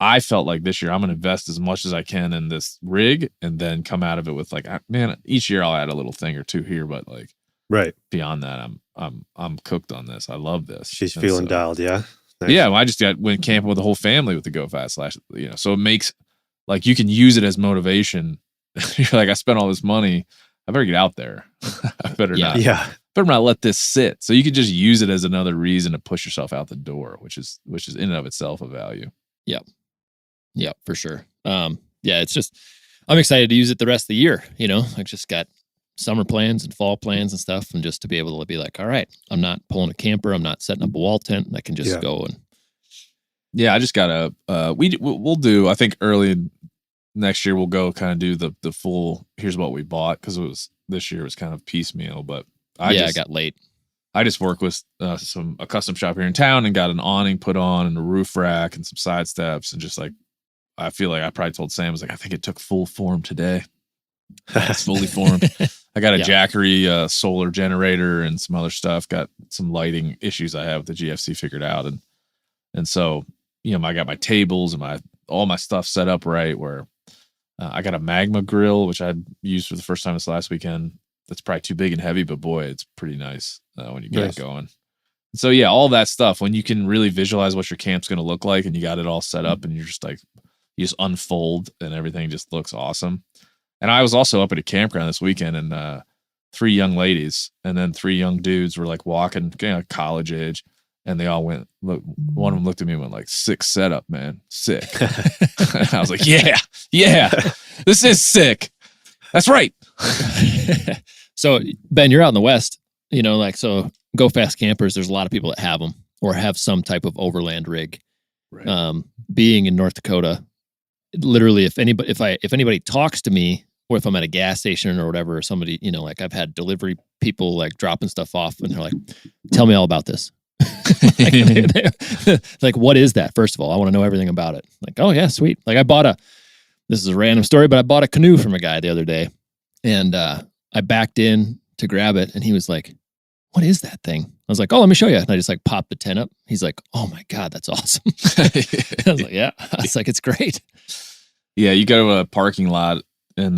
I felt like this year I'm going to invest as much as I can in this rig and then come out of it with like, man, each year I'll add a little thing or two here, but like right beyond that, I'm cooked on this. I love this. She's feeling dialed. Yeah. Nice. Yeah. Well, I just went camping with the whole family with the Go Fast / so it makes like, you can use it as motivation. You're like, I spent all this money. I better get out there. I better not. Yeah. Better not let this sit. So you could just use it as another reason to push yourself out the door, which is in and of itself a value. Yep. Yep, for sure. It's just, I'm excited to use it the rest of the year. I just got summer plans and fall plans and stuff. And just to be able to be like, all right, I'm not pulling a camper. I'm not setting up a wall tent. I can just go and. Yeah. I just got we'll do, I think early next year, we'll go kind of do the full, here's what we bought. Cause this year was kind of piecemeal, but I got late. I just worked with a custom shop here in town and got an awning put on and a roof rack and some side steps, and just like, I feel like I probably told Sam, I was like, I think it took full form today. It's fully formed. I got a Jackery solar generator and some other stuff. Got some lighting issues I have with the GFC figured out, and so I got my tables and all my stuff set up right. Where I got a magma grill, which I used for the first time this last weekend. That's probably too big and heavy, but boy, it's pretty nice when you get it going. So yeah, all that stuff, when you can really visualize what your camp's going to look like, and you got it all set up, and you're just like, you just unfold and everything just looks awesome. And I was also up at a campground this weekend, and 3 young ladies and then 3 young dudes were like walking, college age, and they all went, look, one of them looked at me and went like, sick setup, man. Sick. And I was like, yeah, this is sick. That's right. So Ben, you're out in the West, so Go Fast campers, there's a lot of people that have them or have some type of overland rig. Right. Being in North Dakota, literally, if anybody talks to me, or if I'm at a gas station or whatever, or somebody, like I've had delivery people like dropping stuff off, and they're like, "Tell me all about this." Like, what is that? First of all, I want to know everything about it. Like, oh yeah, sweet. Like this is a random story, but I bought a canoe from a guy the other day, and I backed in to grab it, and he was like, "What is that thing?" I was like, "Oh, let me show you." And I just like popped the tent up. He's like, "Oh my God, that's awesome." I was like, "Yeah." I was like, "It's great." Yeah, you go to a parking lot in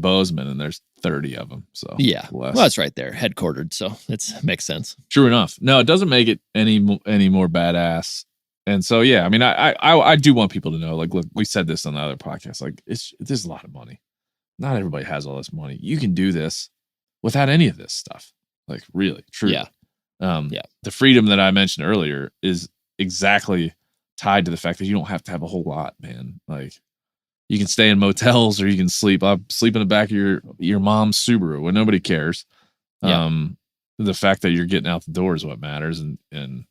Bozeman, and there's 30 of them. So yeah, well, it's right there, headquartered, so it makes sense. True enough. No, it doesn't make it any more badass. And so yeah, I mean, I do want people to know. Like, look, we said this on the other podcast. Like, this is a lot of money. Not everybody has all this money. You can do this without any of this stuff. Like, really, truly. Yeah. The freedom that I mentioned earlier is exactly tied to the fact that you don't have to have a whole lot, man. Like, you can stay in motels, or you can sleep. I sleep in the back of your mom's Subaru when nobody cares. Yeah. The fact that you're getting out the door is what matters. And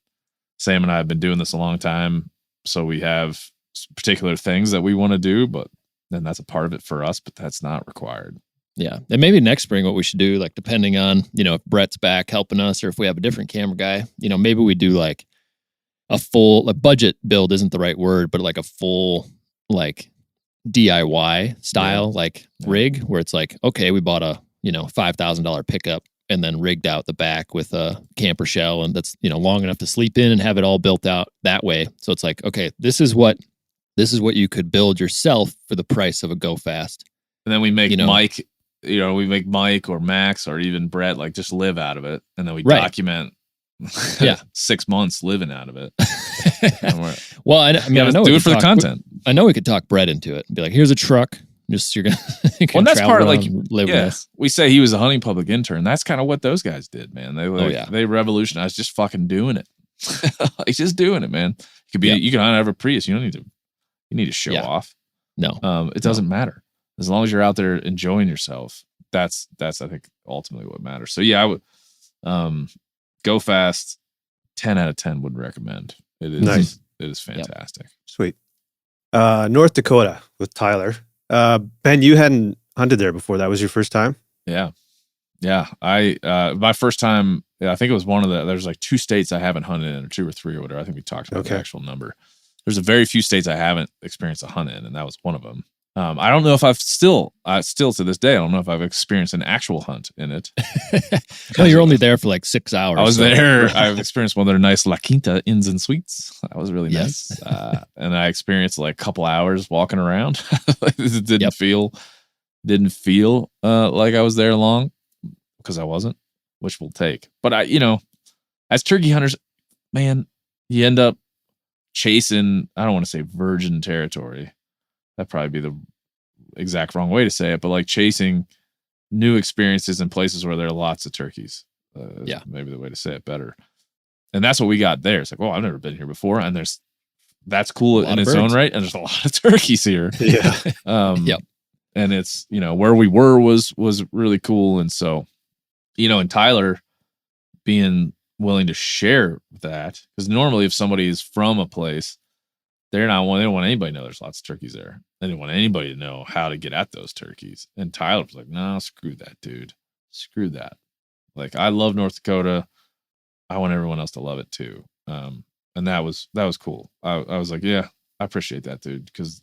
Sam and I have been doing this a long time, so we have particular things that we want to do, but then that's a part of it for us, but that's not required. Yeah. And maybe next spring, what we should do, like, depending on, if Brett's back helping us, or if we have a different camera guy, maybe we do like a full budget build isn't the right word, but like a full, like, DIY style, rig, where it's like, okay, we bought a, $5,000 pickup and then rigged out the back with a camper shell, and that's long enough to sleep in and have it all built out that way. So it's like, okay, this is what you could build yourself for the price of a Go Fast. And then we make Mike, we make Mike or Max or even Brett like just live out of it, and then we document 6 months living out of it. Well, I know do it for the content. I know we could talk Brett into it and be like, here's a truck. Just you're gonna. Well, that's part of like we say he was a hunting public intern. That's kind of what those guys did, man. They revolutionized just fucking doing it. Like just doing it, man. You could be you can have a Prius. You don't need to show off. No, it doesn't matter as long as you're out there enjoying yourself. That's I think ultimately what matters. So I would Go Fast. 10 out of 10 would recommend. It is nice. It is fantastic. Yep. Sweet. North Dakota with Tyler. Ben, you hadn't hunted there before. That was your first time? Yeah. I my first time, I think it was there's like 2 states I haven't hunted in, or 2 or 3 or whatever. I think we talked about the actual number. There's a very few states I haven't experienced a hunt in, and that was one of them. I don't know if I've still to this day, I don't know if I've experienced an actual hunt in it. No, you're only there for like 6 hours. I was there. I've experienced one of their nice La Quinta Inns and Suites. That was really nice. And I experienced like a couple hours walking around. It didn't feel like I was there long, because I wasn't, which will take. But as turkey hunters, man, you end up chasing, I don't want to say virgin territory. That'd probably be the exact wrong way to say it, but like chasing new experiences in places where there are lots of turkeys. Maybe the way to say it better. And that's what we got there. It's like, well, I've never been here before, and that's cool in its own right, and there's a lot of turkeys here. Yeah. And it's where we were was really cool, and so and Tyler being willing to share that, because normally if somebody is from a place, they don't want anybody to know there's lots of turkeys there. They didn't want anybody to know how to get at those turkeys. And Tyler was like, no, screw that, dude. Screw that. Like, I love North Dakota. I want everyone else to love it too. And that was cool. I was like, yeah, I appreciate that, dude. Because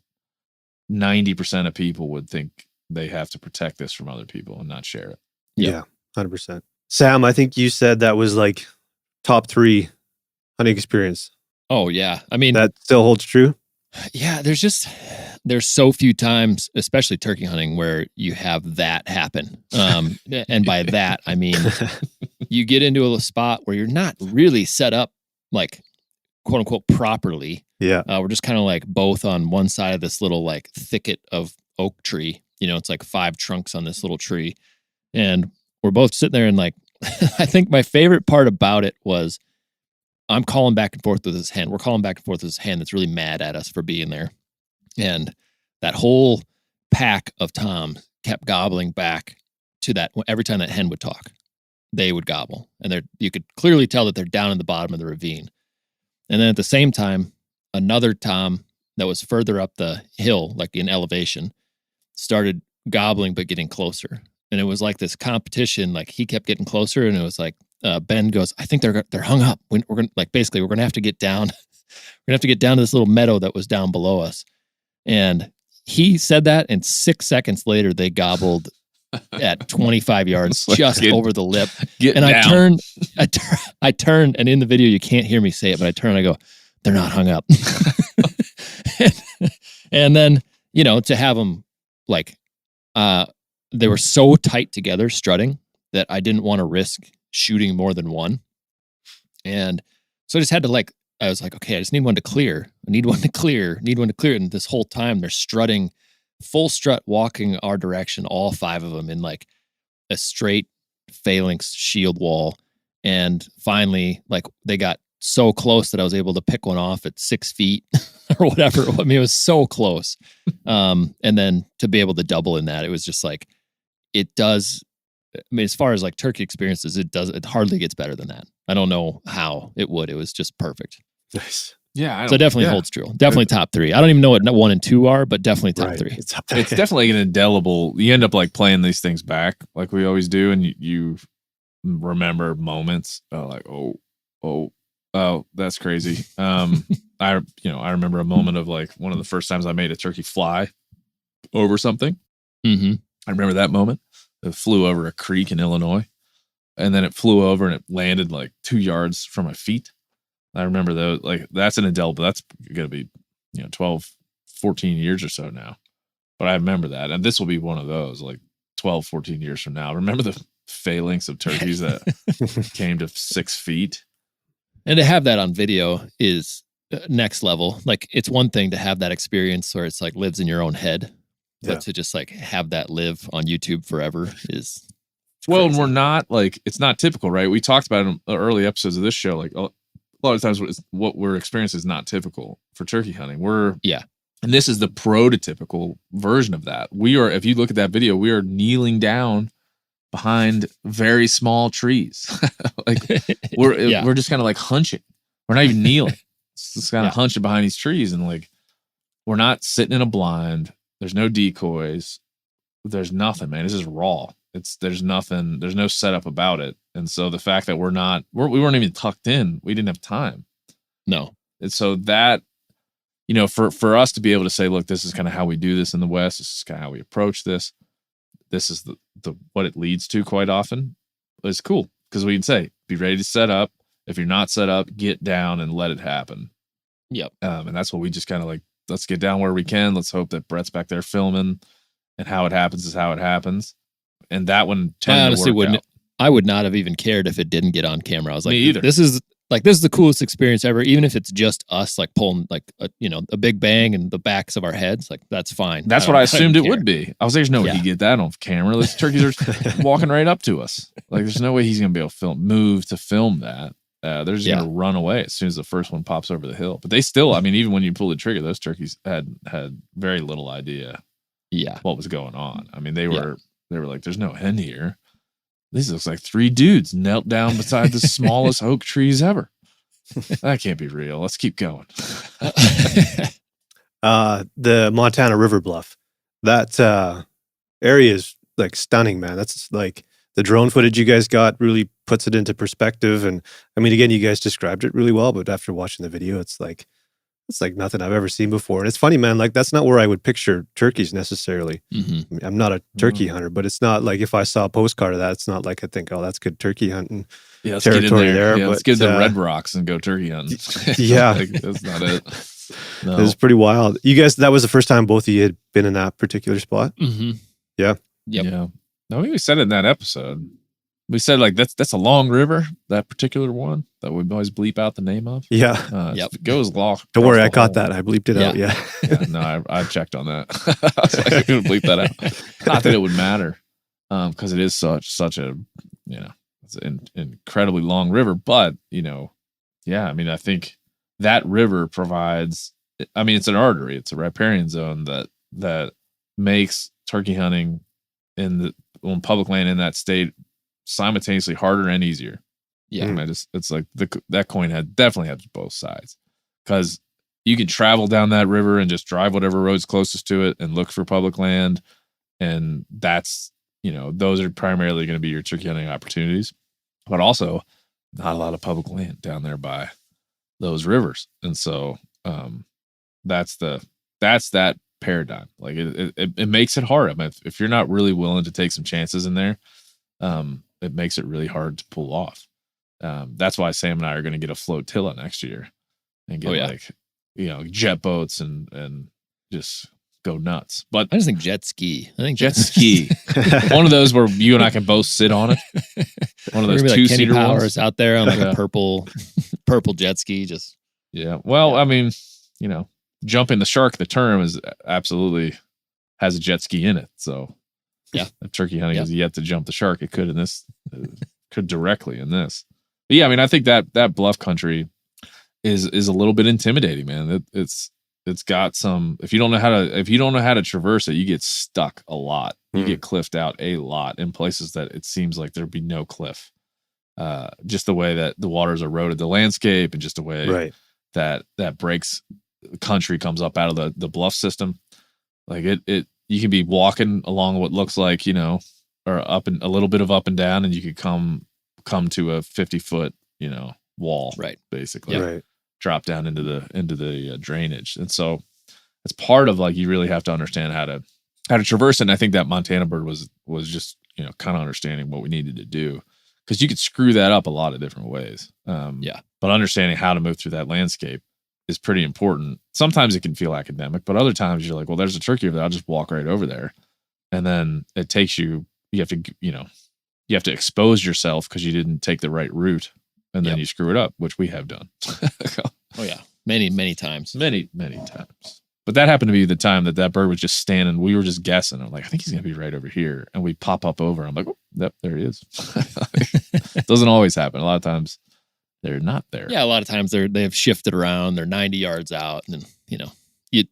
90% of people would think they have to protect this from other people and not share it. Yeah, 100%. Sam, I think you said that was like top 3 hunting experience. Oh yeah. I mean, that still holds true. Yeah. There's so few times, especially turkey hunting, where you have that happen. And by that, I mean, you get into a spot where you're not really set up like quote unquote properly. Yeah. We're just kind of like both on one side of this little like thicket of oak tree. It's like 5 trunks on this little tree. And we're both sitting there, and like, I think my favorite part about it was, I'm calling back and forth with his hen. We're calling back and forth with his hen that's really mad at us for being there. And that whole pack of toms kept gobbling back to that. Every time that hen would talk, they would gobble. And you could clearly tell that they're down in the bottom of the ravine. And then at the same time, another tom that was further up the hill, like in elevation, started gobbling but getting closer. And it was like this competition. Like, he kept getting closer, and it was like, Ben goes, I think they're hung up. We're gonna have to get down. We're gonna have to get down to this little meadow that was down below us. And he said that, and 6 seconds later, they gobbled at 25 yards, just over the lip. And I turned, and in the video you can't hear me say it, but I turn and I go, they're not hung up. And then to have them like, they were so tight together strutting that I didn't want to risk shooting more than one. And so I just had to I was like, okay, I just need one to clear. I need one to clear. And this whole time they're strutting, full strut, walking our direction, all 5 of them in like a straight phalanx shield wall. And finally, like, they got so close that I was able to pick one off at 6 feet or whatever. I mean, it was so close. And then to be able to double in that, it was just like, it does. I mean, as far as like turkey experiences, it hardly gets better than that. I don't know how it would. It was just perfect. Nice. Yeah. So it definitely holds true. Definitely top 3. I don't even know what 1 and 2 are, but definitely top 3. It's definitely an indelible. You end up like playing these things back like we always do. And you remember moments like, oh, that's crazy. I remember a moment of like one of the first times I made a turkey fly over something. Mm-hmm. I remember that moment. It flew over a creek in Illinois. and then it flew over and it landed like 2 yards from my feet. I remember those, like that's an indelible, that's going to be, 12, 14 years or so now. But I remember that. And this will be one of those like 12, 14 years from now. Remember the phalanx of turkeys that came to 6 feet? And to have that on video is next level. Like it's one thing to have that experience where it's like lives in your own head, but to just like have that live on YouTube forever is well, crazy. and we're not like, it's not typical, right? We talked about it in the early episodes of this show. Like a lot of times what we're experiencing is not typical for turkey hunting. And this is the prototypical version of that. We are, if you look at that video, we are kneeling down behind very small trees. Like we're just kind of like hunching. We're not even kneeling. It's just kind of hunching behind these trees. And like, we're not sitting in a blind. There's no decoys. There's nothing, man. This is raw. There's nothing, there's no setup about it. And so the fact that we weren't even tucked in, we didn't have time. No. And so that, for us to be able to say, look, this is kind of how we do this in the West. This is kind of how we approach this. This is the what it leads to quite often. It's cool because we can say, be ready to set up. If you're not set up, get down and let it happen. Yep. And that's what we just kind of like, let's get down where we can. Let's hope that Brett's back there filming, and how it happens is how it happens. And that one honestly wouldn't. I would not have even cared if it didn't get on camera. I was like, Me either. This is the coolest experience ever. Even if it's just us like pulling like a big bang and the backs of our heads, like that's fine. That's what I assumed it would be. I was like, there's no way he'd get that on camera. Those turkeys are walking right up to us. Like there's no way he's gonna be able to move to film that. They're just gonna run away as soon as the first one pops over the hill. But they still, I mean, even when you pull the trigger, those turkeys had very little idea what was going on. I mean, they were like, there's no hen here. This looks like 3 dudes knelt down beside the smallest oak trees ever. That can't be real. Let's keep going. The Montana River Bluff, that area is like stunning, man. That's like the drone footage you guys got really puts it into perspective. And I mean, again, you guys described it really well, but after watching the video, it's like nothing I've ever seen before. And it's funny, man, like that's not where I would picture turkeys necessarily. Mm-hmm. I mean, I'm not a turkey hunter, but it's not like if I saw a postcard of that, it's not like I think, oh, that's good turkey hunting territory there. Yeah, let's get the Red Rocks and go turkey hunting. Yeah. Like, that's not it. No. It was pretty wild. You guys, that was the first time both of you had been in that particular spot? Mm-hmm. Yeah. Yep. Yeah. No, we said it in that episode. We said like that's a long river, that particular one that we always bleep out the name of. Yeah. It goes long. Don't worry, I caught that. I bleeped it out. Yeah. No, I checked on that. I was like, I couldn't bleep that out. Not that it would matter, because it is such a it's an incredibly long river. But I mean, I think that river provides. I mean, it's an artery. It's a riparian zone that makes turkey hunting on public land in that state simultaneously harder and easier. Yeah. I mean, it's like that coin definitely has both sides, because you can travel down that river and just drive whatever road's closest to it and look for public land. And that's, those are primarily going to be your turkey hunting opportunities, but also not a lot of public land down there by those rivers. And so, that's that paradigm. Like it makes it hard. I mean, if you're not really willing to take some chances in there, it makes it really hard to pull off. That's why Sam and I are going to get a flotilla next year and get jet boats and just go nuts. But I just think jet ski. I think jet ski, one of those where you and I can both sit on it. One of those like 2-seater Powers ones out there on like a purple jet ski. Just Well, I mean, jumping the shark, the term is absolutely has a jet ski in it. So if turkey hunting is yet to jump the shark, it could in this, could directly in this. But yeah, I mean, I think that bluff country is a little bit intimidating, man. It's got some. If you don't know how to traverse it, you get stuck a lot. You get cliffed out a lot in places that it seems like there'd be no cliff. Just the way that the water's eroded the landscape, and just the way that breaks country comes up out of the bluff system. Like it you can be walking along what looks like, or up and a little bit of up and down, and you could come to a 50-foot, wall, right? Basically, right. Drop down into the drainage. And so it's part of like, you really have to understand how to traverse it. And I think that Montana bird was just, kind of understanding what we needed to do, because you could screw that up a lot of different ways. Yeah. But understanding how to move through that landscape is pretty important. Sometimes it can feel academic, but other times you're like, well, there's a turkey over there. I'll just walk right over there. And then it takes you have to, you have to expose yourself because you didn't take the right route. And then you screw it up, which we have done. Oh, yeah. Many, many times. Many, many times. But that happened to be the time that bird was just standing. We were just guessing. I'm like, I think he's going to be right over here. And we pop up over. I'm like, oh, yep, there he is. Doesn't always happen. A lot of times they're not there. Yeah, a lot of times they have shifted around. They're 90 yards out. And then,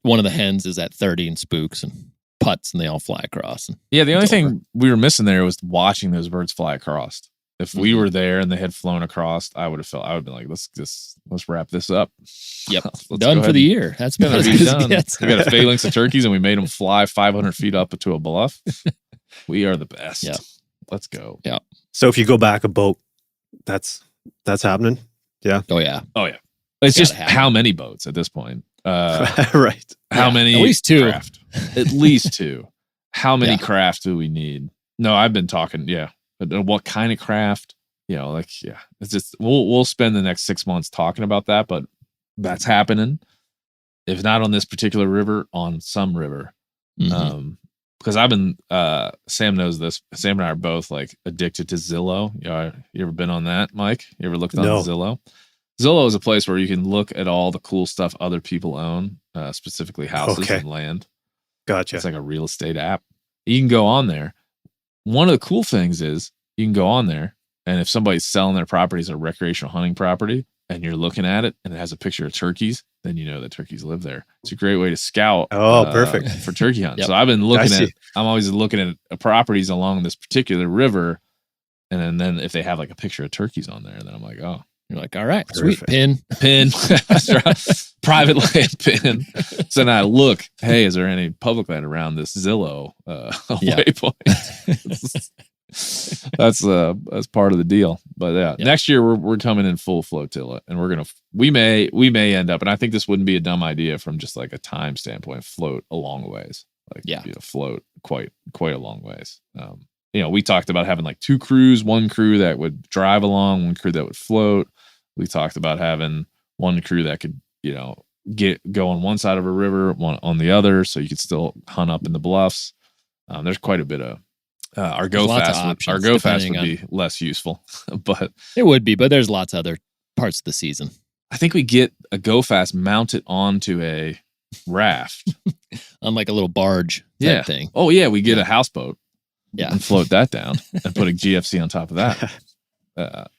one of the hens is at 30 and spooks and putts and they all fly across. And the only thing we were missing there was watching those birds fly across. If we were there and they had flown across, I would have been like, let's wrap this up. Yep. Done for the year. That's gonna be done. We got a phalanx of turkeys and we made them fly 500 feet up to a bluff. We are the best. Yeah. Let's go. Yeah. So if you go back a boat, that's happening. Yeah. Oh yeah. It's just how many boats at this point? Right. How many? At least two. Craft? At least two. How many craft do we need? No, I've been talking. Yeah. But what kind of craft? It's just we'll spend the next 6 months talking about that, but that's happening. If not on this particular river, on some river. Because I've been Sam knows this. Sam and I are both like addicted to Zillow. You ever been on that, Mike? You ever looked on Zillow? Zillow is a place where you can look at all the cool stuff other people own, specifically houses and land. Gotcha. It's like a real estate app. You can go on there. One of the cool things is you can go on there, and if somebody's selling their property as a recreational hunting property and you're looking at it and it has a picture of turkeys, then you know that turkeys live there. It's a great way to scout. Perfect. For turkey hunts. So I've been looking I'm always looking at properties along this particular river. And then if they have like a picture of turkeys on there, then I'm like, oh. You're like, all right, Perfect. sweet, pin. Private land pin. So then I look, hey, is there any public land around this Zillow waypoint? That's part of the deal. But next year we're coming in full flotilla, and we may end up, and I think this wouldn't be a dumb idea from just like a time standpoint, float a long ways. Float quite a long ways. We talked about having like two crews, one crew that would drive along, one crew that would float. We talked about having one crew that could, go on one side of a river, one on the other, so you could still hunt up in the bluffs. There's quite a bit of our go fast. Our go fast would be less useful, but it would be. But there's lots of other parts of the season. I think we get a go fast mounted onto a raft, on like a little barge type thing. Oh yeah, we get a houseboat. Yeah. And float that down and put a GFC on top of that.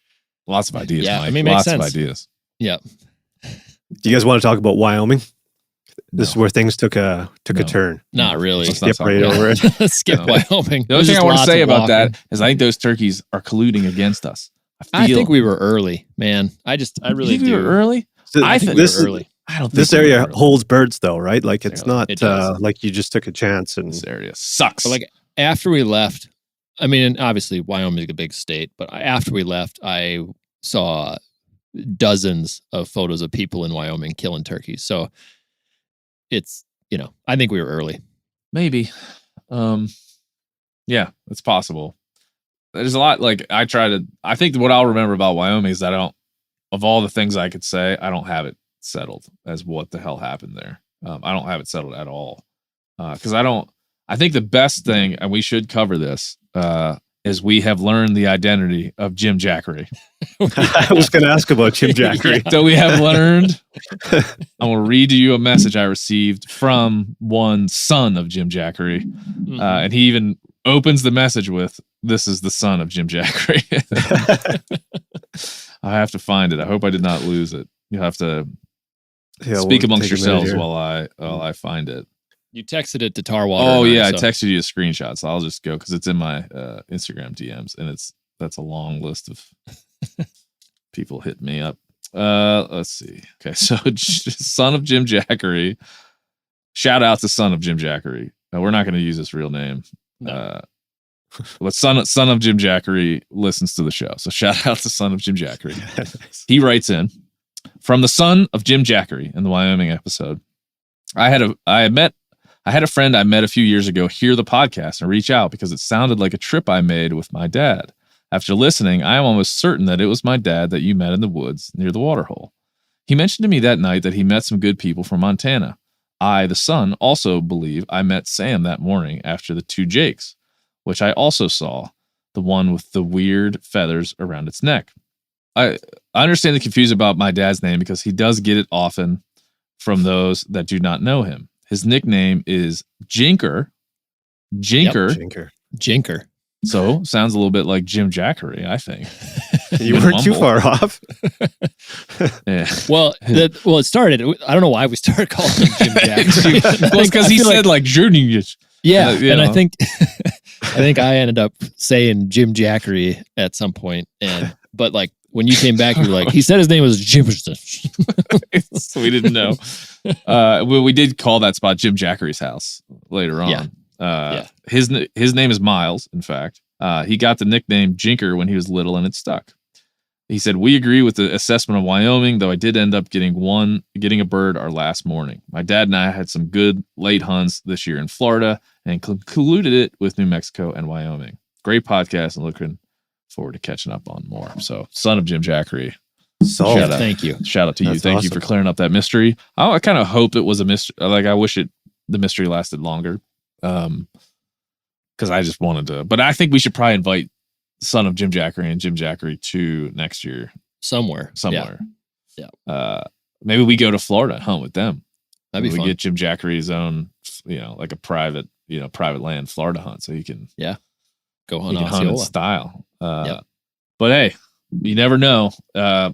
Lots of ideas, Mike. Lots of ideas. Yeah. Do you guys want to talk about Wyoming? This is where things took a turn. Not really. Skip right over it. Skip Wyoming. The only thing I want to say about that is I think those turkeys are colluding against us. I think we were early, man. I really think we were early? So I think we were early. I don't think this area holds birds though, right? Like it's not like you just took a chance and this area sucks. But like after we left, I mean, obviously Wyoming is a big state, but after we left, I saw dozens of photos of people in Wyoming killing turkeys. So it's, I think we were early. Maybe. Yeah, it's possible. There's a lot, like I think what I'll remember about Wyoming is that of all the things I could say, I don't have it settled as what the hell happened there. I don't have it settled at all. Because I think the best thing, and we should cover this, is we have learned the identity of Jim Jackery. I was going to ask about Jim Jackery. So we have learned. I will read to you a message I received from one son of Jim Jackery. And he even opens the message with, "This is the son of Jim Jackery." I have to find it. I hope I did not lose it. You have to speak amongst yourselves while I find it. You texted it to Tarwater. Oh yeah, I texted you a screenshot, so I'll just go because it's in my Instagram DMs, and that's a long list of people hitting me up. Let's see. Okay, so son of Jim Jackery. Shout out to son of Jim Jackery. We're not going to use his real name. No. But son of Jim Jackery listens to the show, so shout out to son of Jim Jackery. He writes in from the son of Jim Jackery in the Wyoming episode. I had a friend I met a few years ago hear the podcast and reach out because it sounded like a trip I made with my dad. After listening, I am almost certain that it was my dad that you met in the woods near the waterhole. He mentioned to me that night that he met some good people from Montana. I, the son, also believe I met Sam that morning after the 2 Jakes, which I also saw, the one with the weird feathers around its neck. I understand the confusion about my dad's name because he does get it often from those that do not know him. His nickname is Jinker. Jinker. So sounds a little bit like Jim Jackery, I think. You weren't too far off. Yeah. Well, it started. I don't know why we started calling him Jim Jackery. Well, it's because he said like Junior. Yeah, and I think I ended up saying Jim Jackery at some point, but like when you came back, you were like, he said his name was Jim. So we didn't know. We did call that spot Jim Jackery's house later on. His name is Miles, in fact. He got the nickname Jinker when he was little, and it stuck. He said, we agree with the assessment of Wyoming, though I did end up getting a bird our last morning. My dad and I had some good late hunts this year in Florida and concluded it with New Mexico and Wyoming. Great podcast, and looking forward to catching up on more. So, son of Jim Jackery. Shout out. Thank you. Shout out to you. That's Thank awesome. you for clearing up that mystery. I kind of hope it was a mystery. Like, I wish the mystery lasted longer. Because I just wanted to. But I think we should probably invite son of Jim Jackery and Jim Jackery to next year. Somewhere. Yeah. Maybe we go to Florida and hunt with them. That'd be we fun. get Jim Jackery's own, like a private land Florida hunt, so he can Go he hunt can hunt in Osceola. style. But hey, you never know.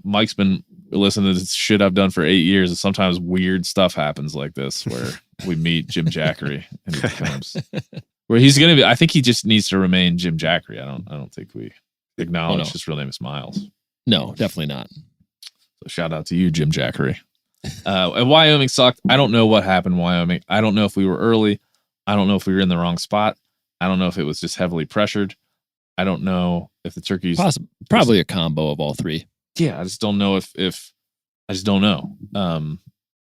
Mike's been listening to this shit I've done for 8 years, and sometimes weird stuff happens like this where we meet Jim Jackery and he becomes where he's gonna be. I think he just needs to remain Jim Jackery. I don't think we acknowledge his real name is Miles. No, definitely not. So shout out to you, Jim Jackery. And Wyoming sucked. I don't know what happened in Wyoming. I don't know if we were early. I don't know if we were in the wrong spot. I don't know if it was just heavily pressured. I don't know if the turkeys Probably a combo of all three. Yeah, I just don't know if I just don't know.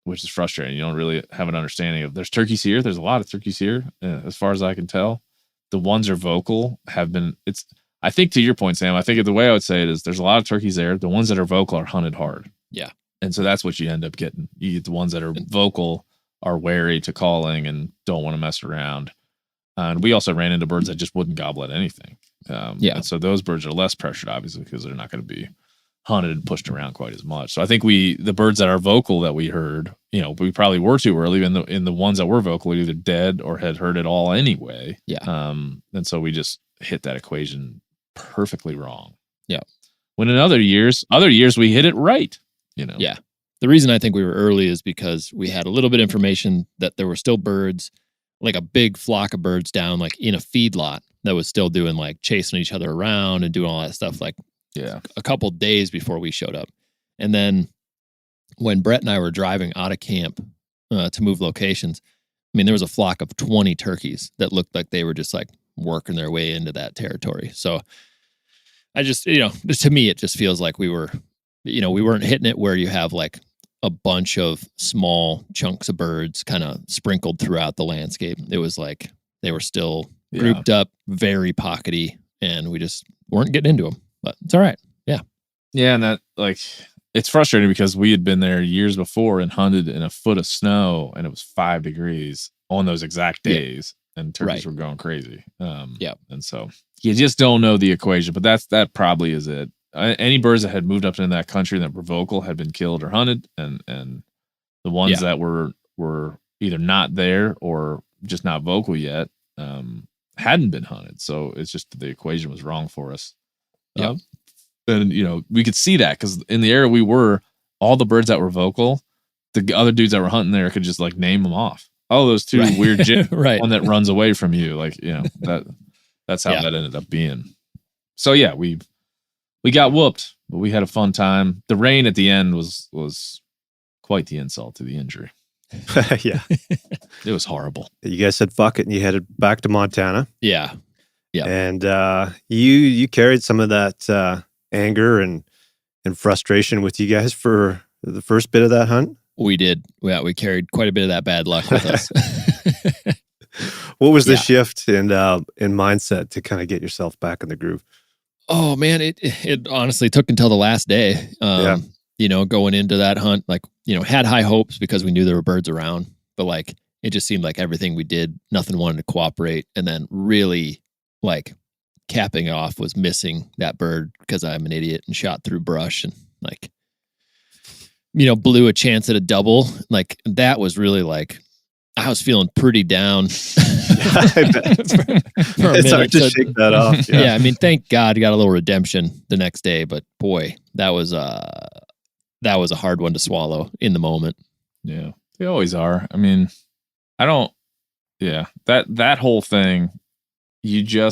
Which is frustrating. You don't really have an understanding of there's turkeys here. There's a lot of turkeys here, as far as I can tell. The ones are vocal have been. I think to your point, Sam. I think the way I would say it is there's a lot of turkeys there. The ones that are vocal are hunted hard. Yeah, and so that's what you end up getting. You get the ones that are vocal are wary to calling and don't want to mess around. And we also ran into birds that just wouldn't gobble at anything. And so those birds are less pressured, obviously, because they're not going to be hunted and pushed around quite as much. So I think the birds that are vocal that we heard, we probably were too early. In the ones that were vocal, either dead or had heard it all anyway. Yeah. And so we just hit that equation perfectly wrong. Yeah. When in other years we hit it right. Yeah. The reason I think we were early is because we had a little bit of information that there were still birds, like a big flock of birds down like in a feedlot that was still doing like chasing each other around and doing all that stuff like a couple days before we showed up. And then when Brett and I were driving out of camp to move locations, I mean, there was a flock of 20 turkeys that looked like they were just like working their way into that territory. So I just, to me, it just feels like we weren't hitting it where you have like a bunch of small chunks of birds kind of sprinkled throughout the landscape. It was like they were still grouped up, very pockety, and we just weren't getting into them. But it's all right. Yeah. Yeah, and that it's frustrating because we had been there years before and hunted in a foot of snow, and it was 5 degrees on those exact days, and turkeys were going crazy. And so you just don't know the equation, but that probably is it. Any birds that had moved up into that country that were vocal had been killed or hunted, and the ones that were either not there or just not vocal yet hadn't been hunted. So it's just the equation was wrong for us. Yeah. And we could see that because in the area we were, all the birds that were vocal, the other dudes that were hunting there could just like name them off. Oh, those two weird one that runs away from you, that's how that ended up being. So yeah, we got whooped, but we had a fun time. The rain at the end was quite the insult to the injury. Yeah. It was horrible. You guys said fuck it and you headed back to Montana. Yeah. Yeah. And you carried some of that anger and frustration with you guys for the first bit of that hunt? We did. Yeah, we carried quite a bit of that bad luck with us. What was the shift in mindset to kind of get yourself back in the groove? Oh man, it honestly took until the last day. Going into that hunt, like, had high hopes because we knew there were birds around, but like it just seemed like everything we did, nothing wanted to cooperate. And then really like capping off was missing that bird because I'm an idiot and shot through brush and like, blew a chance at a double. Like that was really like, I was feeling pretty down. I bet. It's hard to shake that off. Yeah. I mean, thank God I got a little redemption the next day, but boy, that was a hard one to swallow in the moment. Yeah, they always are. I mean, that whole thing, you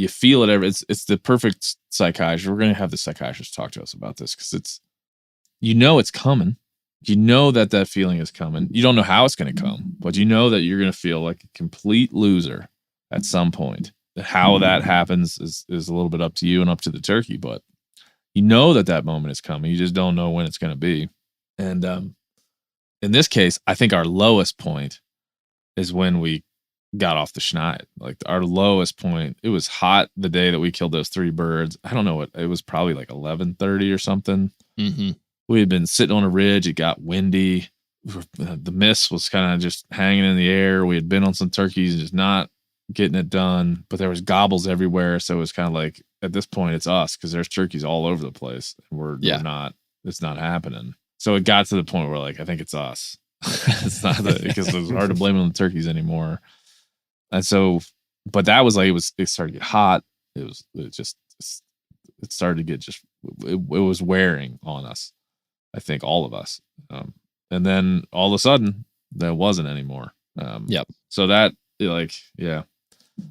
feel it. It's the perfect psychiatrist. We're going to have the psychiatrist talk to us about this because it's coming. You know that feeling is coming. You don't know how it's going to come, but you know that you're going to feel like a complete loser at some point. How that happens is a little bit up to you and up to the turkey, but you know that moment is coming. You just don't know when it's going to be. And in this case, I think our lowest point is when we got off the schneid. Like our lowest point, it was hot the day that we killed those 3 birds. I don't know what, it was probably like 11:30 or something. Mm-hmm. We had been sitting on a ridge. It got windy. The mist was kind of just hanging in the air. We had been on some turkeys and just not getting it done, but there was gobbles everywhere. So it was kind of like, at this point, it's us because there's turkeys all over the place. And we're not, it's not happening. So it got to the point where like, I think it's us. It's not because it was hard to blame it on the turkeys anymore. And so, but that was like, it started to get hot. It started to get it was wearing on us. I think all of us. And then all of a sudden that wasn't anymore. So that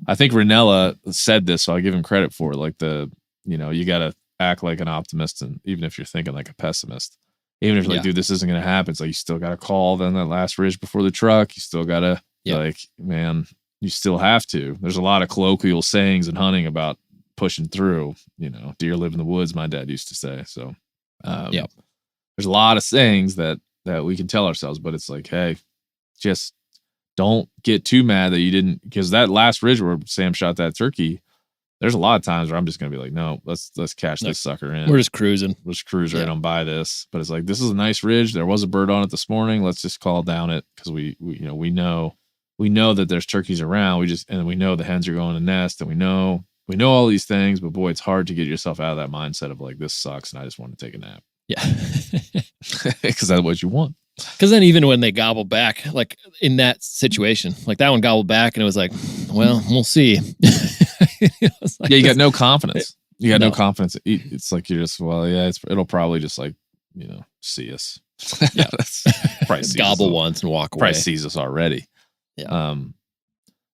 I think Ranella said this, so I give him credit for it. Like you got to act like an optimist. And even if you're thinking like a pessimist, even if you're like, dude, this isn't going to happen. It's like, you still got to call then that last ridge before the truck. You still got to man, you still have to. There's a lot of colloquial sayings in hunting about pushing through, deer live in the woods. My dad used to say, so, there's a lot of sayings that we can tell ourselves, but it's like, hey, just don't get too mad that you didn't, because that last ridge where Sam shot that turkey, there's a lot of times where I'm just going to be like, no, let's cash this sucker in. We're just cruising. We'll just cruise right on by this. But it's like, this is a nice ridge. There was a bird on it this morning. Let's just call down it because we know that there's turkeys around. And we know the hens are going to nest, and we know all these things, but boy, it's hard to get yourself out of that mindset of like, this sucks and I just want to take a nap. Yeah. Because that's what you want. Because then even when they gobble back, like in that situation, like that one gobbled back and it was like, well, we'll see. Like, you got no confidence. You got no confidence. It's like, you're just, it'll probably just like, see us. Yeah. Probably gobble once and walk away. Probably sees us already. Yeah.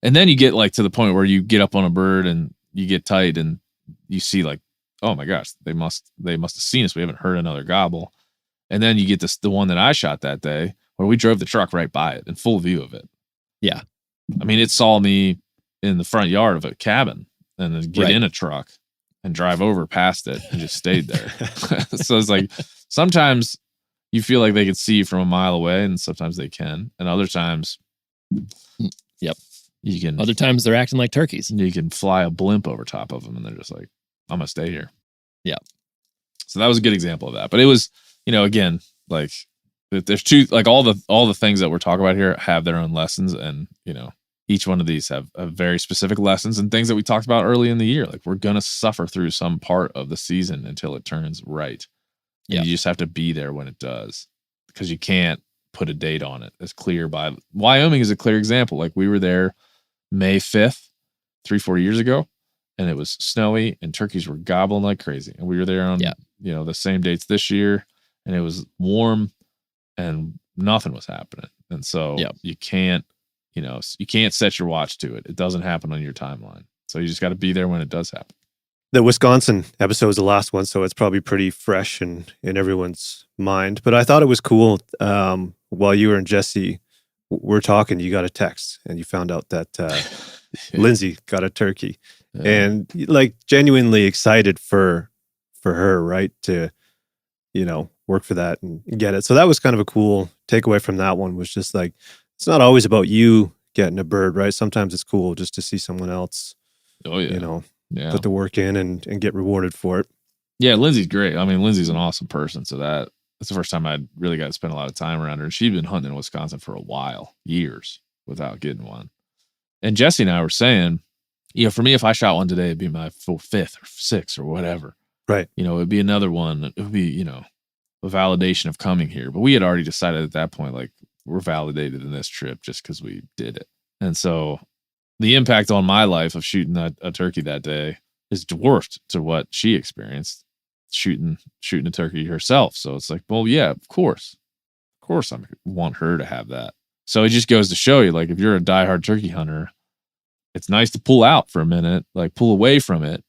And then you get like to the point where you get up on a bird and you get tight and you see like, oh my gosh, they must have seen us. We haven't heard another gobble. And then you get the one that I shot that day where we drove the truck right by it in full view of it. Yeah. I mean, it saw me in the front yard of a cabin and then get in a truck and drive over past it and just stayed there. So it's like, sometimes you feel like they can see you from a mile away and sometimes they can. And other times, other times they're acting like turkeys. You can fly a blimp over top of them and they're just like, I'm gonna stay here. Yeah. So that was a good example of that. But it was, again, like there's like all the things that we're talking about here have their own lessons, and each one of these have very specific lessons and things that we talked about early in the year. Like, we're gonna suffer through some part of the season until it turns right. And you just have to be there when it does, because you can't put a date on it. It's clear. Wyoming is a clear example. Like, we were there May 5th, 3-4 years ago, and it was snowy and turkeys were gobbling like crazy. And we were there on, the same dates this year, and it was warm and nothing was happening. And so you can't set your watch to it. It doesn't happen on your timeline. So you just got to be there when it does happen. The Wisconsin episode was the last one, so it's probably pretty fresh in everyone's mind. But I thought it was cool. While you and Jesse were talking, you got a text and you found out that Lindsay got a turkey, and like genuinely excited for her, right? To work for that and get it. So that was kind of a cool takeaway from that one. Was just like, it's not always about you getting a bird, right? Sometimes it's cool just to see someone else. Oh yeah. Yeah. put the work in and get rewarded for it. Yeah, Lindsay's great. I mean, Lindsay's an awesome person. So that's the first time I really got to spend a lot of time around her. And she'd been hunting in Wisconsin for a while, years, without getting one. And Jesse and I were saying, for me, if I shot one today, it'd be my full 5th or 6th or whatever. Right. It'd be another one. It would be, a validation of coming here. But we had already decided at that point, like, we're validated in this trip just because we did it. And so the impact on my life of shooting a turkey that day is dwarfed to what she experienced shooting a turkey herself. So it's like, well, yeah, of course I want her to have that. So it just goes to show you, like, if you're a diehard turkey hunter, it's nice to pull out for a minute, like pull away from it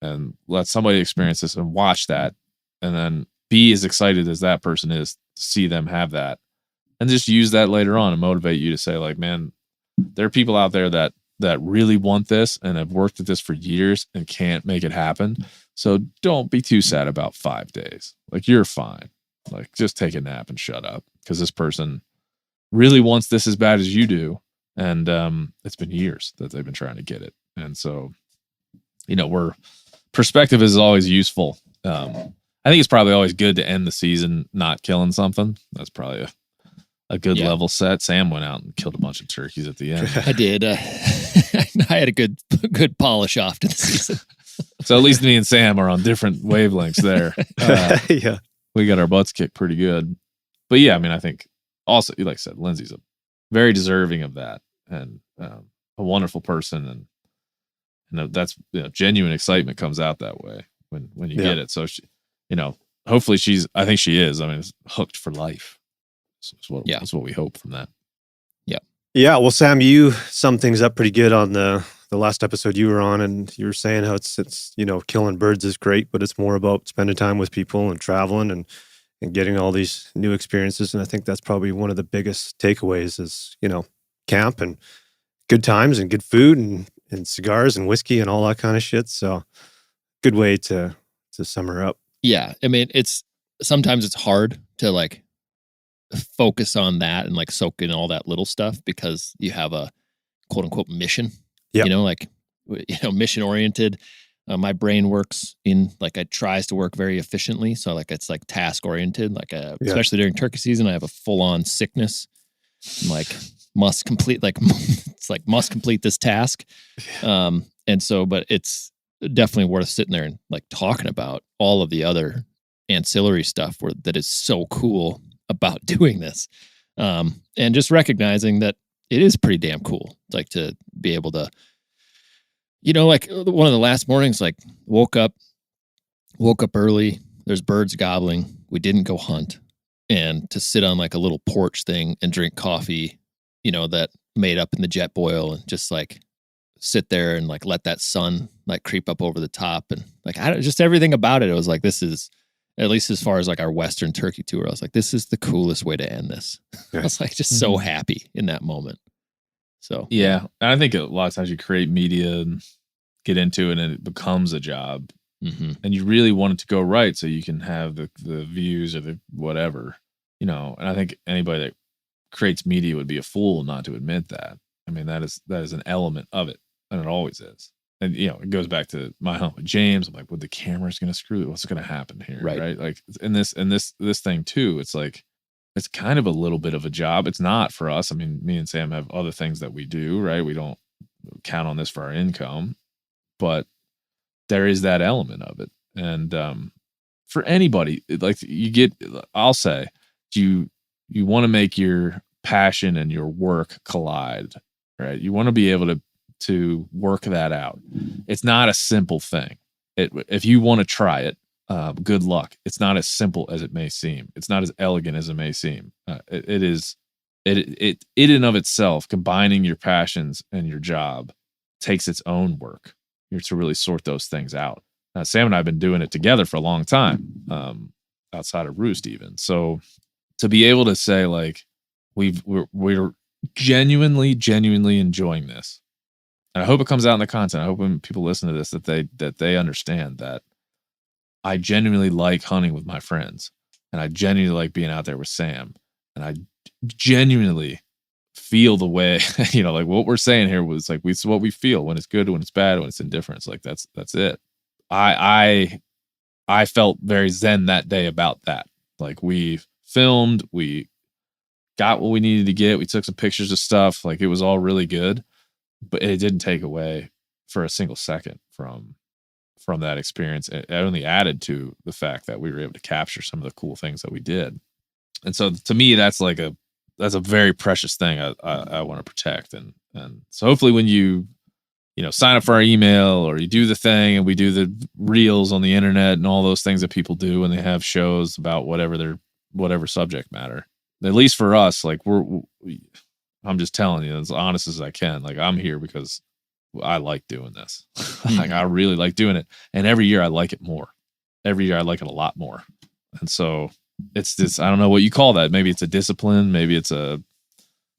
and let somebody experience this and watch that, and then be as excited as that person is to see them have that, and just use that later on and motivate you to say, like, man, there are people out there that really want this and have worked at this for years and can't make it happen. So don't be too sad about 5 days. Like, you're fine. Like, just take a nap and shut up, because this person really wants this as bad as you do. And it's been years that they've been trying to get it. And so, perspective is always useful. I think it's probably always good to end the season not killing something. That's probably a good level set. Sam went out and killed a bunch of turkeys at the end. I did. I had a good polish off to the season. So at least me and Sam are on different wavelengths there. Yeah. We got our butts kicked pretty good. But yeah, I mean, I think also, like I said, Lindsay's very deserving of that, and a wonderful person. And that's, genuine excitement comes out that way when you get it. So she, hopefully I think she is. I mean, it's hooked for life. So that's what we hope from that. Yeah. Yeah. Well, Sam, you summed things up pretty good on the last episode you were on, and you were saying how it's killing birds is great, but it's more about spending time with people and traveling and getting all these new experiences. And I think that's probably one of the biggest takeaways is, camp and good times and good food and cigars and whiskey and all that kind of shit. So good way to sum her up. Yeah. I mean, sometimes it's hard to like focus on that and like soak in all that little stuff because you have a quote unquote mission, mission oriented. My brain works in like, it tries to work very efficiently. So like, it's like task oriented, like especially during turkey season, I have a full on sickness. I'm like, must complete this task. And so, but it's definitely worth sitting there and like talking about all of the other ancillary stuff that is so cool about doing this. And just recognizing that it is pretty damn cool. Like to be able to, like one of the last mornings, like woke up early, there's birds gobbling. We didn't go hunt, and to sit on like a little porch thing and drink coffee, that made up in the jet boil, and just like sit there and like let that sun like creep up over the top. And like, just everything about it. It was like, this is, at least as far as like our Western turkey tour, I was like, this is the coolest way to end this. I was like, just so happy in that moment. So, yeah. And I think a lot of times you create media and get into it and it becomes a job, and you really want it to go right so you can have the views or the whatever, and I think anybody that creates media would be a fool not to admit that. I mean, that is an element of it, and it always is. And it goes back to my hunt with James. I'm like, well, the camera's going to screw it. What's going to happen here? Right. Like in this thing too, it's like, it's kind of a little bit of a job. It's not for us. I mean, me and Sam have other things that we do, right? We don't count on this for our income, but there is that element of it. And for anybody, like I'll say, you want to make your passion and your work collide, right? You want to be able to work that out. It's not a simple thing. If you want to try it, good luck. It's not as simple as it may seem. It's not as elegant as it may seem. It is in and of itself, combining your passions and your job takes its own work. You're to really sort those things out. Sam and I have been doing it together for a long time, outside of Roost even. So to be able to say like, we're genuinely enjoying this. And I hope it comes out in the content. I hope when people listen to this that they understand that I genuinely like hunting with my friends, and I genuinely like being out there with Sam, and I genuinely feel the way, like what we're saying here was like, it's what we feel when it's good, when it's bad, when it's indifference. Like that's it. I felt very zen that day about that. Like we filmed, we got what we needed to get. We took some pictures of stuff. Like it was all really good, but it didn't take away for a single second from that experience. It only added to the fact that we were able to capture some of the cool things that we did. And so to me, that's a very precious thing I want to protect. And so hopefully when you sign up for our email or you do the thing and we do the reels on the internet and all those things that people do when they have shows about whatever subject matter, at least for us, like I'm just telling you as honest as I can, like I'm here because I like doing this. Like I really like doing it. And every year I like it more. Every year I like it a lot more. And so it's this, I don't know what you call that. Maybe it's a discipline, maybe it's a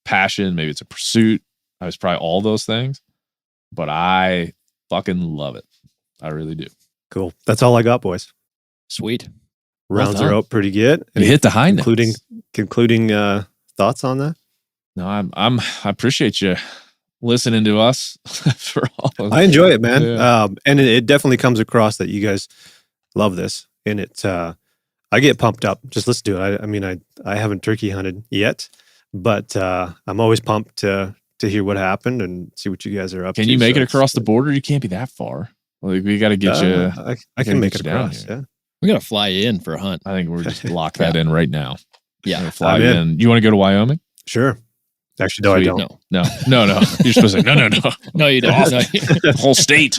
passion, maybe it's a pursuit. I was probably all those things, but I fucking love it. I really do. Cool. That's all I got, boys. Sweet. Rounds are out pretty good. You hit the high notes. Concluding thoughts on that? No, I appreciate you listening to us for all of I enjoy it, man. Yeah. And it definitely comes across that you guys love this. And I get pumped up. Just listen to it. I haven't turkey hunted yet, but I'm always pumped to hear what happened and see what you guys are up to. Can you make it across the border? You can't be that far. Like we got to get you. I can make it across. Yeah. We got to fly you in for a hunt. I think we're just lock that in right now. Yeah. Fly in. You want to go to Wyoming? Sure. Actually, no, I don't. No. You're supposed to say, no. No, you don't. The whole state.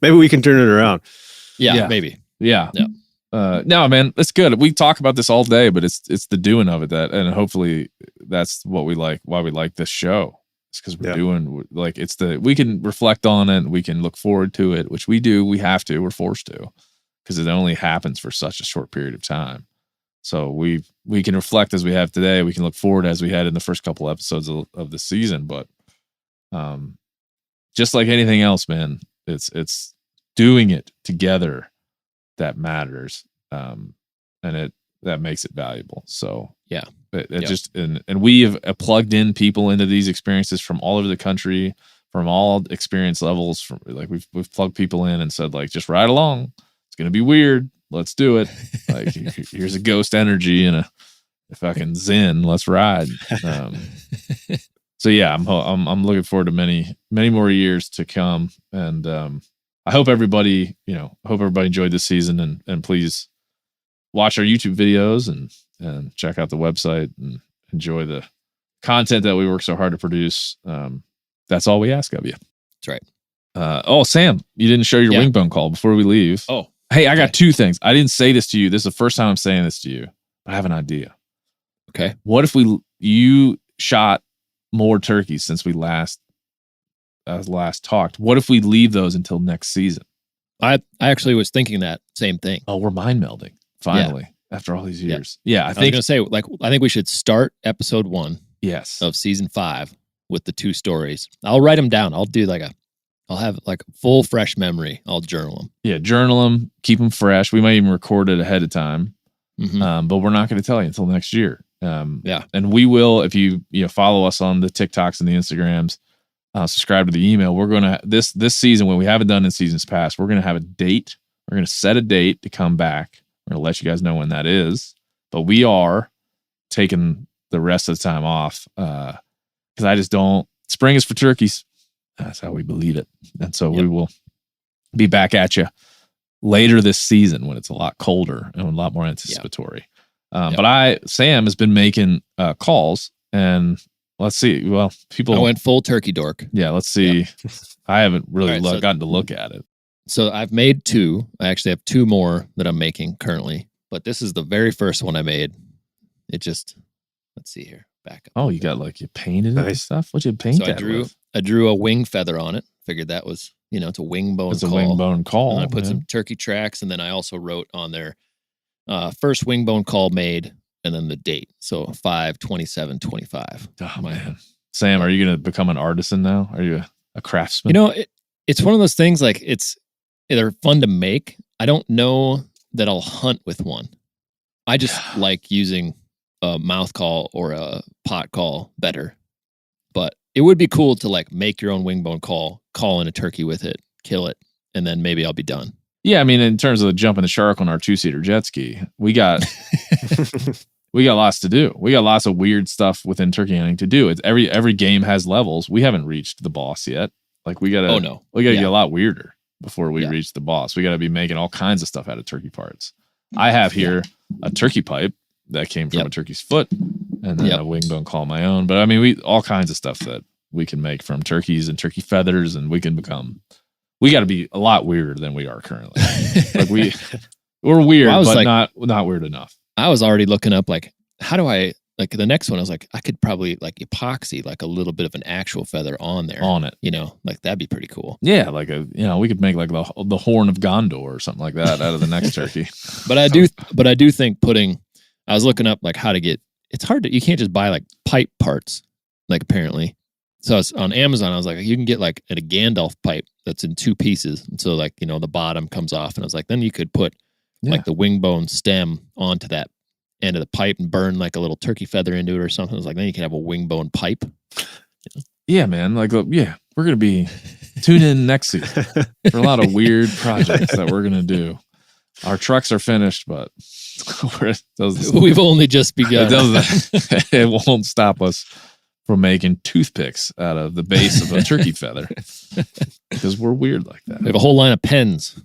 Maybe we can turn it around. Yeah. Maybe. Yeah. No, man, it's good. We talk about this all day, but it's the doing of it and hopefully that's what we like, why we like this show. It's because we're doing like we can reflect on it, we can look forward to it, which we do. We have to, we're forced to, because it only happens for such a short period of time. So we can reflect as we have today. We can look forward as we had in the first couple episodes of the season. But just like anything else, man, it's doing it together that matters, and that makes it valuable. So yeah, it just and we have plugged in people into these experiences from all over the country, from all experience levels. From like we've plugged people in and said like, just ride along. It's gonna be weird. Let's do it. Like here's a ghost energy and a fucking zen. Let's ride. So yeah, I'm looking forward to many more years to come, and I hope everybody enjoyed this season, and please watch our YouTube videos and check out the website and enjoy the content that we work so hard to produce. That's all we ask of you. That's right. Sam, you didn't show your wingbone call before we leave. Oh. Hey, I got two things. I didn't say this to you. This is the first time I'm saying this to you. I have an idea. Okay. What if you shot more turkeys since we last talked? What if we leave those until next season? I actually was thinking that same thing. Oh, we're mind melding finally after all these years. Yeah, I think I was gonna say I think we should start episode 1. Yes. Of season 5 with the 2 stories. I'll write them down. I'll have like full fresh memory. I'll journal them. Yeah, journal them, keep them fresh. We might even record it ahead of time, but we're not going to tell you until next year. And we will, if you follow us on the TikToks and the Instagrams, subscribe to the email. We're going to this season, when we haven't done in seasons past, we're going to have a date. We're going to set a date to come back. We're going to let you guys know when that is. But we are taking the rest of the time off because I just don't. Spring is for turkeys. That's how we believe it. And so we will be back at you later this season when it's a lot colder and a lot more anticipatory. But Sam has been making calls, and let's see. Well, I went full turkey dork. Yeah, let's see. Yeah. I haven't really gotten to look at it. So I've made 2. I actually have 2 more that I'm making currently, but this is the very first one I made. Let's see here. Back up. Oh, you got you painted it and stuff? What'd you paint that with? I drew a wing feather on it. Figured that was, it's a wing bone call. It's a wing bone call. And I put some turkey tracks, and then I also wrote on there first wing bone call made, and then the date. So 5/27/25. Oh, man. Sam, are you going to become an artisan now? Are you a craftsman? It's one of those things they're fun to make. I don't know that I'll hunt with one. I just like using a mouth call or a pot call better. But it would be cool to like make your own wing bone call in a turkey with it, kill it, and then maybe I'll be done. Yeah, I mean, in terms of jumping the shark on our 2-seater jet ski, we got lots to do. We got lots of weird stuff within turkey hunting to do. It's every game has levels. We haven't reached the boss yet. Like we gotta get a lot weirder before we reach the boss. We gotta be making all kinds of stuff out of turkey parts. I have here a turkey pipe that came from a turkey's foot, and then a wing bone call of my own. But I mean, we all kinds of stuff that we can make from turkeys and turkey feathers, and we got to be a lot weirder than we are currently. Like we're weird, but like, not weird enough. I was already looking up like, how do I like the next one? I was like, I could probably like epoxy like a little bit of an actual feather on it. You know, like that'd be pretty cool. Yeah, like we could make like the horn of Gondor or something like that out of the next turkey. But I do think I was looking up like how to get. It's hard you can't just buy like pipe parts, like apparently. So I was on Amazon. I was like, you can get like a Gandalf pipe that's in 2 pieces. And so like, the bottom comes off. And I was like, then you could put like the wing bone stem onto that end of the pipe and burn like a little turkey feather into it or something. I was like, then you can have a wing bone pipe. Yeah, man. Like, we're going to be tune in next season for a lot of weird projects that we're going to do. Our trucks are finished, but we've only just begun. It won't stop us from making toothpicks out of the base of a turkey feather because we're weird like that. We have a whole line of pens.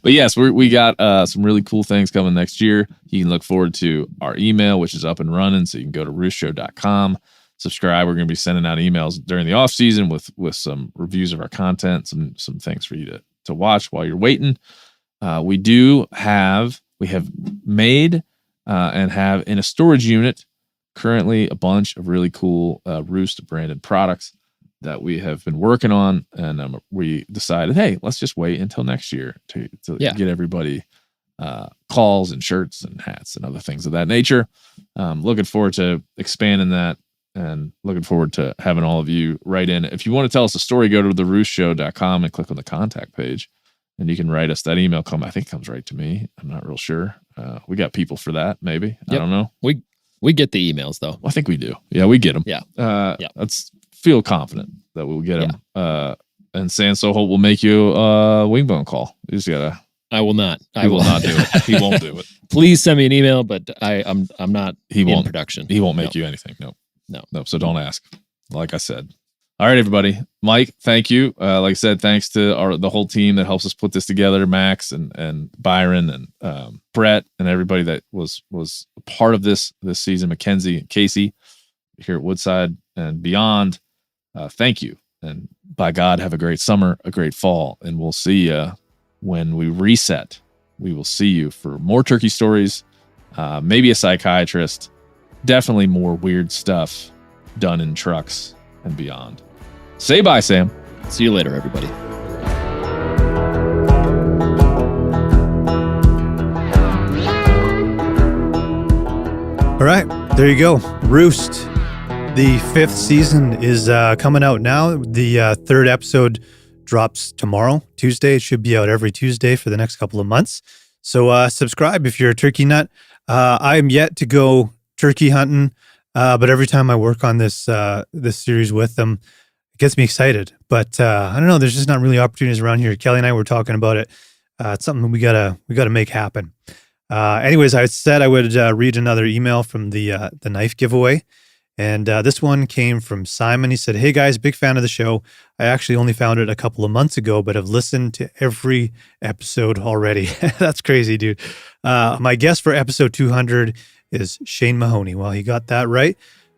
But yes, we got some really cool things coming next year. You can look forward to our email, which is up and running. So you can go to roostshow.com, subscribe. We're going to be sending out emails during the off season with some reviews of our content, some things for you to watch while you're waiting. We have made and have in a storage unit currently a bunch of really cool Roost branded products that we have been working on, and we decided, hey, let's just wait until next year to get everybody calls and shirts and hats and other things of that nature. Looking forward to expanding that and looking forward to having all of you write in. If you want to tell us a story, go to theroostshow.com and click on the contact page, and you can write us. That email I think comes right to me. I'm not real sure. We got people for that, maybe. Yep. I don't know. We get the emails though. I think we do. Yeah, we get them. Yeah. Let's feel confident that we'll get them. And Soholt will make you a wing bone call. You just gotta. I will not. I will not do it. He won't do it. Please send me an email, but I'm not in production. He won't make you anything. No. So don't ask. Like I said. All right, everybody. Mike, thank you. Like I said, thanks to the whole team that helps us put this together, Max and Byron and Brett and everybody that was a part of this season, Mackenzie and Casey here at Woodside and beyond. Thank you. And by God, have a great summer, a great fall, and we'll see you when we reset. We will see you for more turkey stories, maybe a psychiatrist, definitely more weird stuff done in trucks and beyond. Say bye, Sam. See you later, everybody. All right, there you go. Roost. The 5th season is coming out now. The 3rd episode drops tomorrow, Tuesday. It should be out every Tuesday for the next couple of months. So subscribe if you're a turkey nut. I am yet to go turkey hunting, but every time I work on this series with them, it gets me excited. But I don't know. There's just not really opportunities around here. Kelly and I were talking about it. It's something we gotta make happen. Anyways, I said I would read another email from the knife giveaway. And this one came from Simon. He said, "Hey guys, big fan of the show. I actually only found it a couple of months ago, but have listened to every episode already." That's crazy, dude. My guest for episode 200 is Shane Mahoney. Well, he got that right.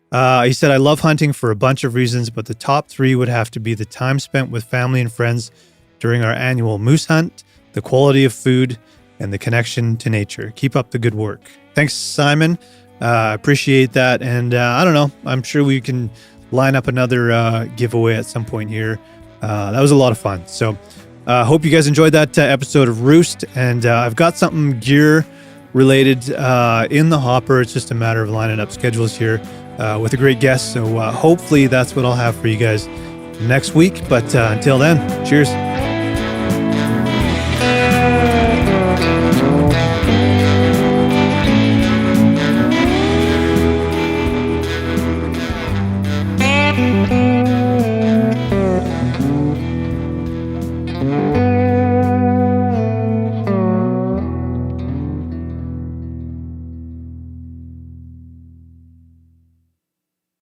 He said, "I love hunting for a bunch of reasons, but the top 3 would have to be the time spent with family and friends during our annual moose hunt, the quality of food, and the connection to nature. Keep up the good work." Thanks, Simon. Appreciate that. And I don't know, I'm sure we can line up another giveaway at some point here. That was a lot of fun. So hope you guys enjoyed that episode of Roost. And I've got something gear related in the hopper. It's just a matter of lining up schedules here with a great guest. So hopefully that's what I'll have for you guys next week. But until then, cheers.